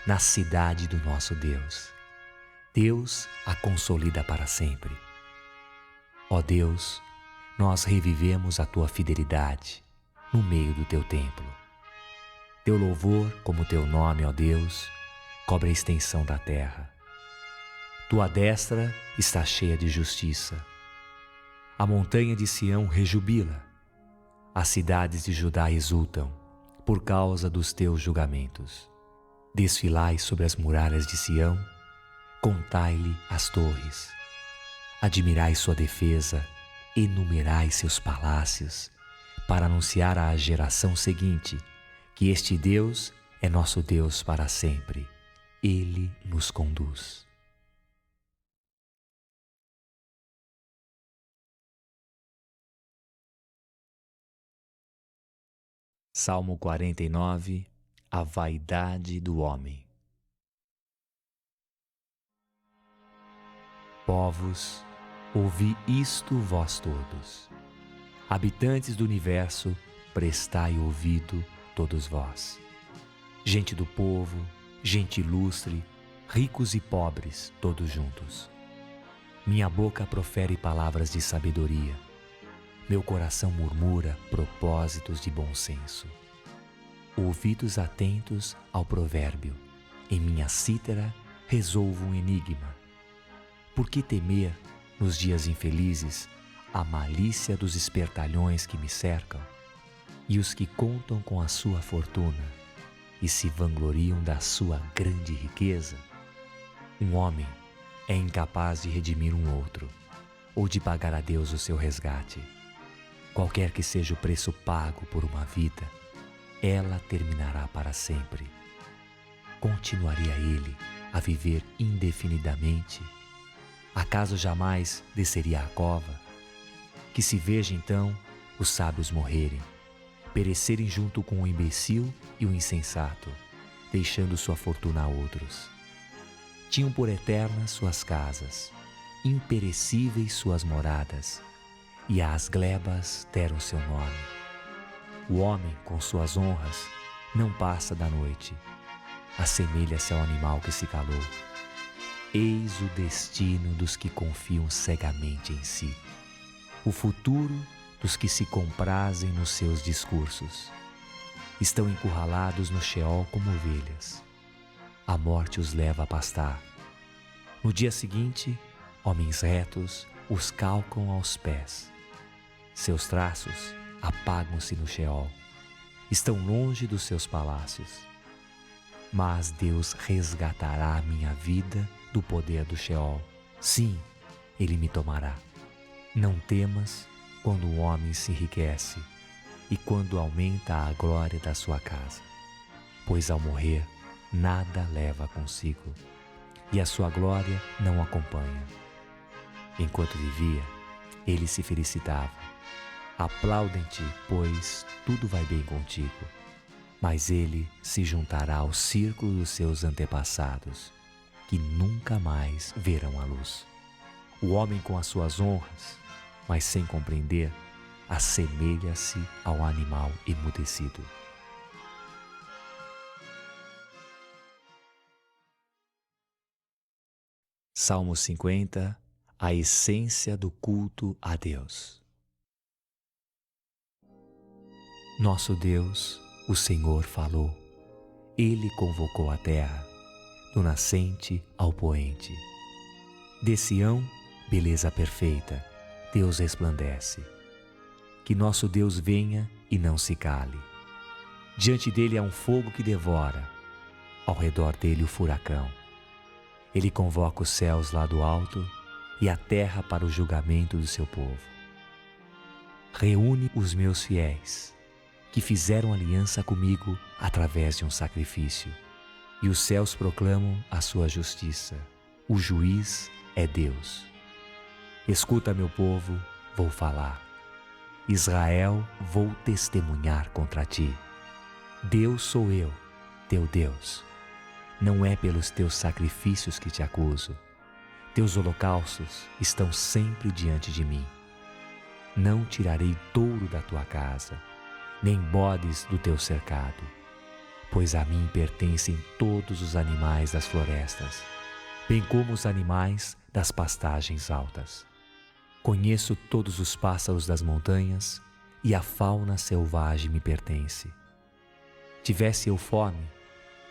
[SPEAKER 1] na cidade do nosso Deus. Deus a consolida para sempre. Ó Deus, nós revivemos a tua fidelidade no meio do teu templo. Teu louvor, como teu nome, ó Deus, cobre a extensão da terra. Tua destra está cheia de justiça. A montanha de Sião rejubila. As cidades de Judá exultam por causa dos teus julgamentos. Desfilai sobre as muralhas de Sião, contai-lhe as torres. Admirai sua defesa, enumerai seus palácios, para anunciar à geração seguinte que este Deus é nosso Deus para sempre. Ele nos conduz. Salmo 49. A vaidade do homem. Povos, ouvi isto vós todos. Habitantes do universo, prestai ouvido todos vós. Gente do povo, gente ilustre, ricos e pobres, todos juntos. Minha boca profere palavras de sabedoria. Meu coração murmura propósitos de bom senso. Ouvidos atentos ao provérbio. Em minha cítara resolvo um enigma. Por que temer, nos dias infelizes, a malícia dos espertalhões que me cercam e os que contam com a sua fortuna e se vangloriam da sua grande riqueza? Um homem é incapaz de redimir um outro ou de pagar a Deus o seu resgate. Qualquer que seja o preço pago por uma vida, ela terminará para sempre. Continuaria ele a viver indefinidamente? Acaso jamais desceria à cova? Que se veja então os sábios morrerem, perecerem junto com o imbecil e o insensato, deixando sua fortuna a outros. Tinham por eternas suas casas, imperecíveis suas moradas, e às glebas deram seu nome. O homem, com suas honras, não passa da noite, assemelha-se ao animal que se calou. Eis o destino dos que confiam cegamente em si, o futuro dos que se comprazem nos seus discursos. Estão encurralados no Sheol como ovelhas. A morte os leva a pastar. No dia seguinte, homens retos os calcam aos pés. Seus traços apagam-se no Sheol. Estão longe dos seus palácios. Mas Deus resgatará a minha vida do poder do Sheol. Sim, Ele me tomará. Não temas quando o homem se enriquece e quando aumenta a glória da sua casa, pois ao morrer nada leva consigo e a sua glória não acompanha. Enquanto vivia, ele se felicitava. Aplaudem-te, pois tudo vai bem contigo. Mas ele se juntará ao círculo dos seus antepassados, que nunca mais verão a luz. O homem com as suas honras, mas sem compreender, assemelha-se ao animal emudecido. Salmo 50. A essência do culto a Deus. Nosso Deus, o Senhor falou. Ele convocou a terra, do nascente ao poente. De Sião, beleza perfeita, Deus resplandece. Que nosso Deus venha e não se cale. Diante dele há um fogo que devora, ao redor dele o furacão. Ele convoca os céus lá do alto e a terra para o julgamento do seu povo. Reúne os meus fiéis, que fizeram aliança comigo através de um sacrifício, e os céus proclamam a sua justiça. O juiz é Deus. Escuta, meu povo, vou falar. Israel, vou testemunhar contra ti. Deus sou eu, teu Deus. Não é pelos teus sacrifícios que te acuso. Teus holocaustos estão sempre diante de mim. Não tirarei touro da tua casa, nem bodes do teu cercado, pois a mim pertencem todos os animais das florestas, bem como os animais das pastagens altas. Conheço todos os pássaros das montanhas e a fauna selvagem me pertence. Tivesse eu fome,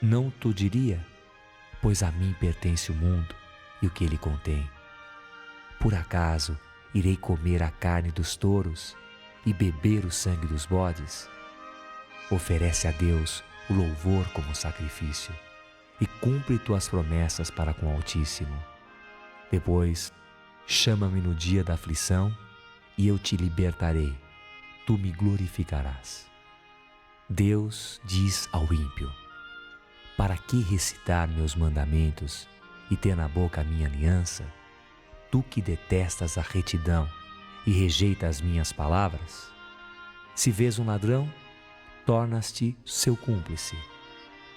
[SPEAKER 1] não tu diria, pois a mim pertence o mundo e o que ele contém. Por acaso irei comer a carne dos touros e beber o sangue dos bodes? Oferece a Deus o louvor como sacrifício e cumpre tuas promessas para com o Altíssimo. Depois, chama-me no dia da aflição e eu te libertarei, tu me glorificarás. Deus diz ao ímpio: Para que recitar meus mandamentos e ter na boca a minha aliança? Tu que detestas a retidão e rejeita as minhas palavras? Se vês um ladrão, tornas-te seu cúmplice.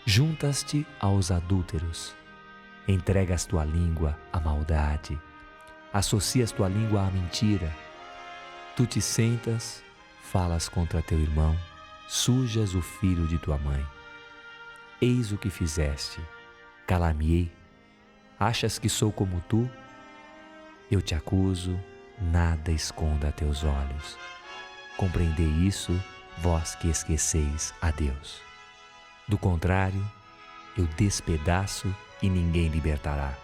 [SPEAKER 1] Juntas-te aos adúlteros. Entregas tua língua à maldade. Associas tua língua à mentira. Tu te sentas, falas contra teu irmão, sujas o filho de tua mãe. Eis o que fizeste, calar-me-ei. Achas que sou como tu? Eu te acuso, nada esconda a teus olhos. Compreendei isso, vós que esqueceis a Deus. Do contrário, eu despedaço e ninguém libertará.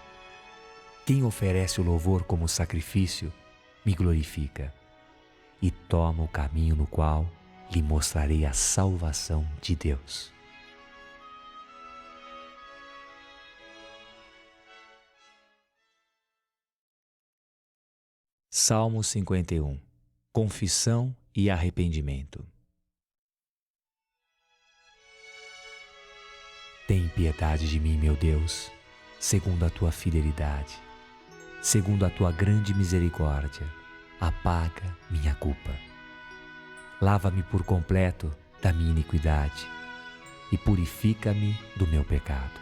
[SPEAKER 1] Quem oferece o louvor como sacrifício, me glorifica, e toma o caminho no qual lhe mostrarei a salvação de Deus. Salmo 51. Confissão e arrependimento. Tem piedade de mim, meu Deus, segundo a tua fidelidade. Segundo a tua grande misericórdia, apaga minha culpa. Lava-me por completo da minha iniquidade e purifica-me do meu pecado.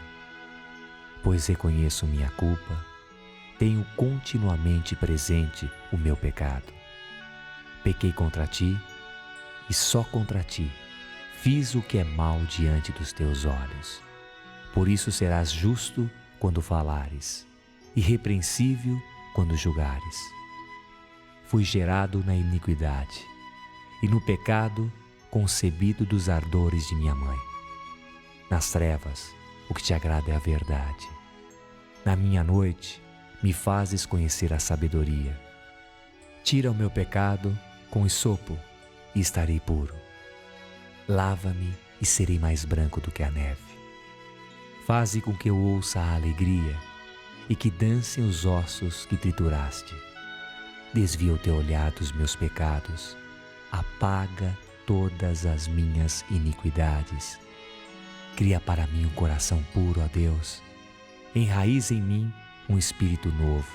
[SPEAKER 1] Pois reconheço minha culpa, tenho continuamente presente o meu pecado. Pequei contra ti e só contra ti fiz o que é mal diante dos teus olhos. Por isso serás justo quando falares, irrepreensível quando julgares. Fui gerado na iniquidade, e no pecado concebido dos ardores de minha mãe. Nas trevas, o que te agrada é a verdade. Na minha noite, me fazes conhecer a sabedoria. Tira o meu pecado com esopo e estarei puro. Lava-me e serei mais branco do que a neve. Faze com que eu ouça a alegria e que dancem os ossos que trituraste. Desvia o teu olhar dos meus pecados, apaga todas as minhas iniquidades. Cria para mim um coração puro, ó Deus. Enraiza em mim um espírito novo.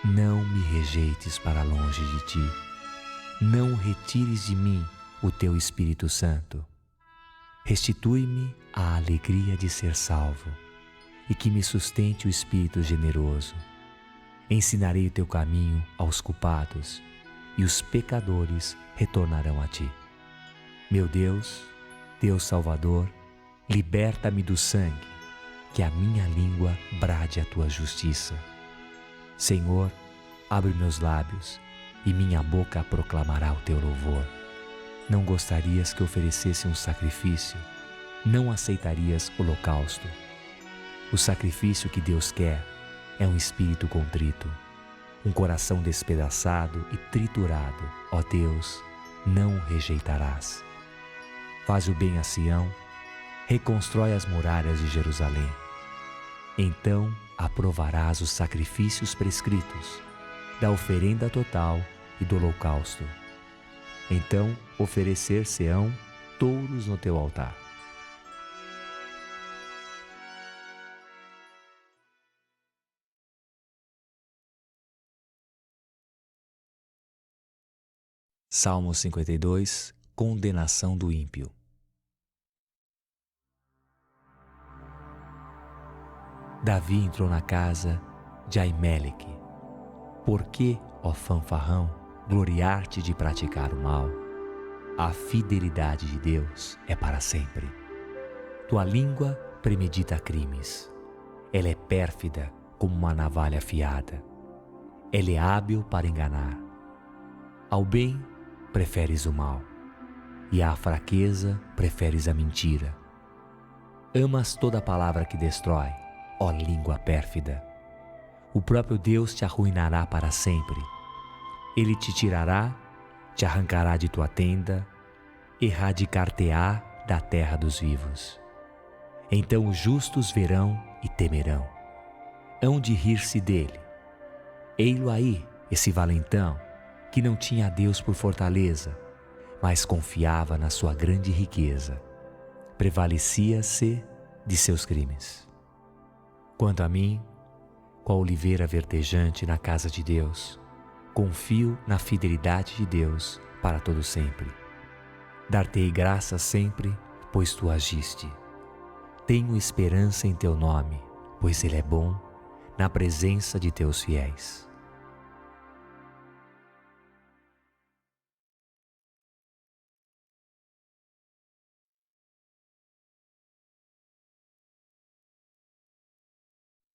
[SPEAKER 1] Não me rejeites para longe de ti. Não retires de mim o teu Espírito Santo. Restitui-me a alegria de ser salvo e que me sustente o Espírito generoso. Ensinarei o teu caminho aos culpados e os pecadores retornarão a ti. Meu Deus, Deus Salvador, liberta-me do sangue, que a minha língua brade a tua justiça. Senhor, abre meus lábios e minha boca proclamará o teu louvor. Não gostarias que oferecesse um sacrifício, não aceitarias holocausto. O sacrifício que Deus quer é um espírito contrito, um coração despedaçado e triturado. Ó Deus, não o rejeitarás. Faz o bem a Sião, reconstrói as muralhas de Jerusalém. Então aprovarás os sacrifícios prescritos, da oferenda total e do holocausto. Então oferecer-se-ão touros no teu altar. Salmo 52. Condenação do ímpio. Davi entrou na casa de Aimeleque. Por que, ó fanfarrão, gloriar-te de praticar o mal? A fidelidade de Deus é para sempre. Tua língua premedita crimes. Ela é pérfida como uma navalha afiada. Ela é hábil para enganar. Ao bem preferes o mal, e à fraqueza preferes a mentira. Amas toda palavra que destrói, ó língua pérfida. O próprio Deus te arruinará para sempre. Ele te tirará, te arrancará de tua tenda, erradicar-te-á da terra dos vivos. Então os justos verão e temerão. Hão de rir-se dele. Ei-lo aí, esse valentão, que não tinha a Deus por fortaleza, mas confiava na sua grande riqueza. Prevalecia-se de seus crimes. Quanto a mim, qual oliveira verdejante na casa de Deus, confio na fidelidade de Deus para todo sempre. Dar-te-ei graças sempre, pois tu agiste. Tenho esperança em teu nome, pois ele é bom, na presença de teus fiéis.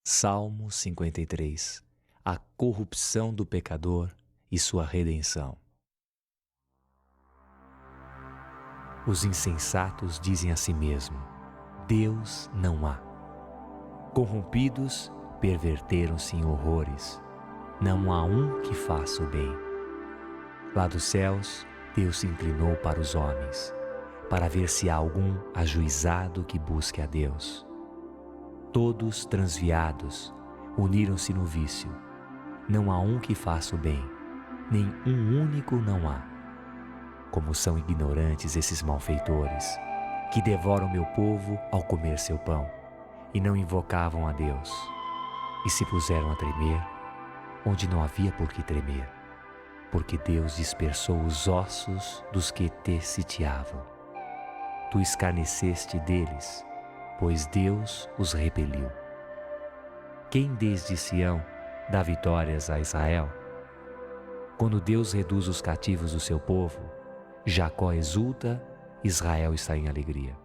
[SPEAKER 1] Salmo 53. A corrupção do pecador e sua redenção. Os insensatos dizem a si mesmo: Deus não há. Corrompidos, perverteram-se em horrores. Não há um que faça o bem. Lá dos céus, Deus se inclinou para os homens, para ver se há algum ajuizado que busque a Deus. Todos transviados, uniram-se no vício. Não há um que faça o bem, nem um único não há. Como são ignorantes esses malfeitores, que devoram meu povo ao comer seu pão, e não invocavam a Deus, e se puseram a tremer, onde não havia por que tremer, porque Deus dispersou os ossos dos que te sitiavam. Tu escarneceste deles, pois Deus os repeliu. Quem desde Sião dá vitórias a Israel? Quando Deus reduz os cativos do seu povo, Jacó exulta, Israel está em alegria.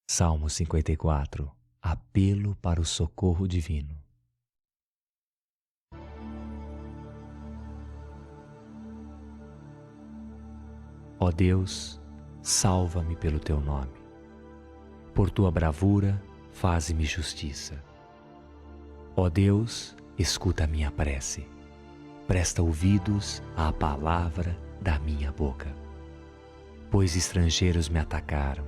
[SPEAKER 1] Salmo 54. Apelo para o socorro divino. Ó Deus, salva-me pelo teu nome. Por tua bravura, faze-me justiça. Ó Deus, escuta a minha prece. Presta ouvidos à palavra da minha boca. Pois estrangeiros me atacaram,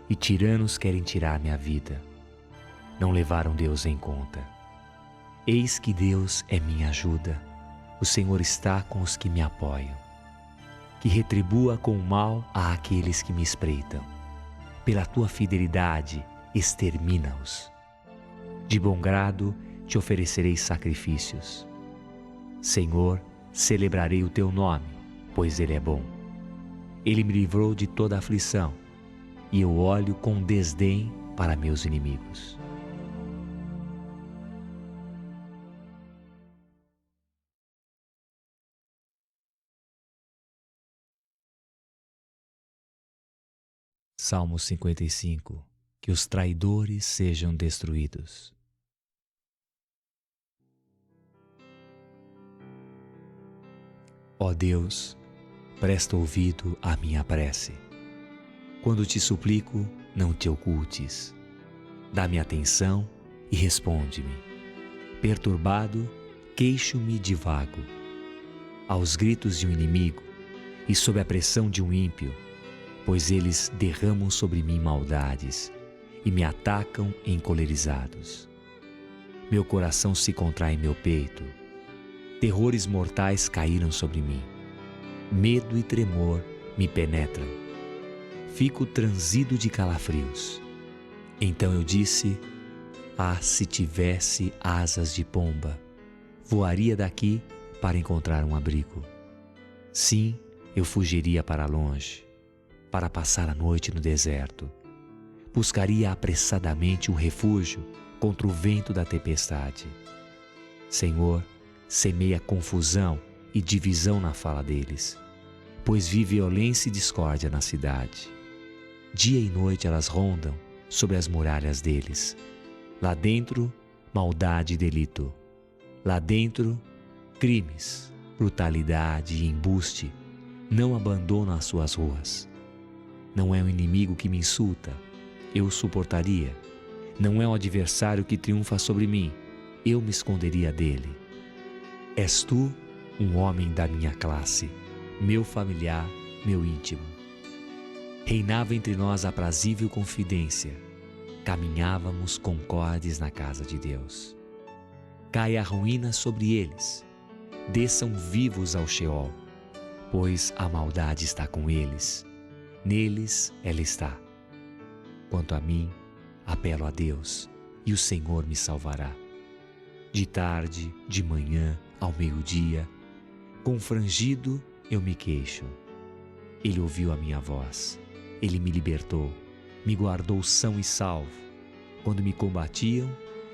[SPEAKER 1] e tiranos querem tirar minha vida. Não levaram Deus em conta. Eis que Deus é minha ajuda. O Senhor está com os que me apoiam. Que retribua com o mal a aqueles que me espreitam. Pela tua fidelidade, extermina-os. De bom grado te oferecerei sacrifícios. Senhor, celebrarei o teu nome, pois ele é bom. Ele me livrou de toda aflição, e eu olho com desdém para meus inimigos. Salmo 55. Que os traidores sejam destruídos. Ó Deus, presta ouvido à minha prece. Quando te suplico, não te ocultes. Dá-me atenção e responde-me. Perturbado, queixo-me de vago. Aos gritos de um inimigo e sob a pressão de um ímpio, pois eles derramam sobre mim maldades e me atacam encolerizados. Meu coração se contrai em meu peito. Terrores mortais caíram sobre mim. Medo e tremor me penetram. Fico transido de calafrios. Então eu disse: ah, se tivesse asas de pomba, voaria daqui para encontrar um abrigo. Sim, eu fugiria para longe, para passar a noite no deserto. Buscaria apressadamente um refúgio contra o vento da tempestade. Senhor, semeia confusão e divisão na fala deles, pois vi violência e discórdia na cidade. Dia e noite elas rondam sobre as muralhas deles. Lá dentro, maldade e delito. Lá dentro, crimes, brutalidade e embuste não abandonam as suas ruas. Não é um inimigo que me insulta, eu suportaria. Não é um adversário que triunfa sobre mim, eu me esconderia dele. És tu um homem da minha classe, meu familiar, meu íntimo. Reinava entre nós aprazível confidência, caminhávamos concordes na casa de Deus. Caia a ruína sobre eles, desçam vivos ao Sheol, pois a maldade está com eles. Neles ela está. Quanto a mim, apelo a Deus, e o Senhor me salvará. De tarde, de manhã, ao meio-dia, confrangido eu me queixo. Ele ouviu a minha voz, ele me libertou, me guardou são e salvo, quando me combatiam,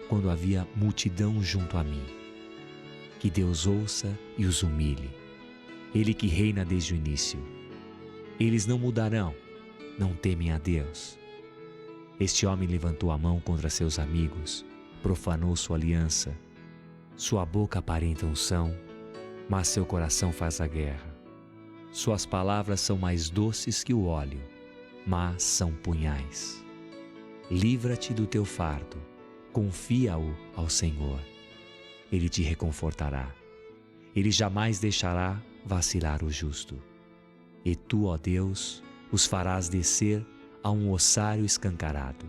[SPEAKER 1] quando havia multidão junto a mim. Que Deus ouça e os humilhe, Ele que reina desde o início. Eles não mudarão, não temem a Deus. Este homem levantou a mão contra seus amigos, profanou sua aliança. Sua boca aparenta unção, mas seu coração faz a guerra. Suas palavras são mais doces que o óleo, mas são punhais. Livra-te do teu fardo, confia-o ao Senhor. Ele te reconfortará. Ele jamais deixará vacilar o justo. E tu, ó Deus, os farás descer a um ossário escancarado.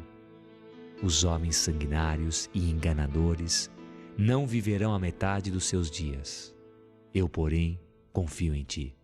[SPEAKER 1] Os homens sanguinários e enganadores não viverão a metade dos seus dias. Eu, porém, confio em ti.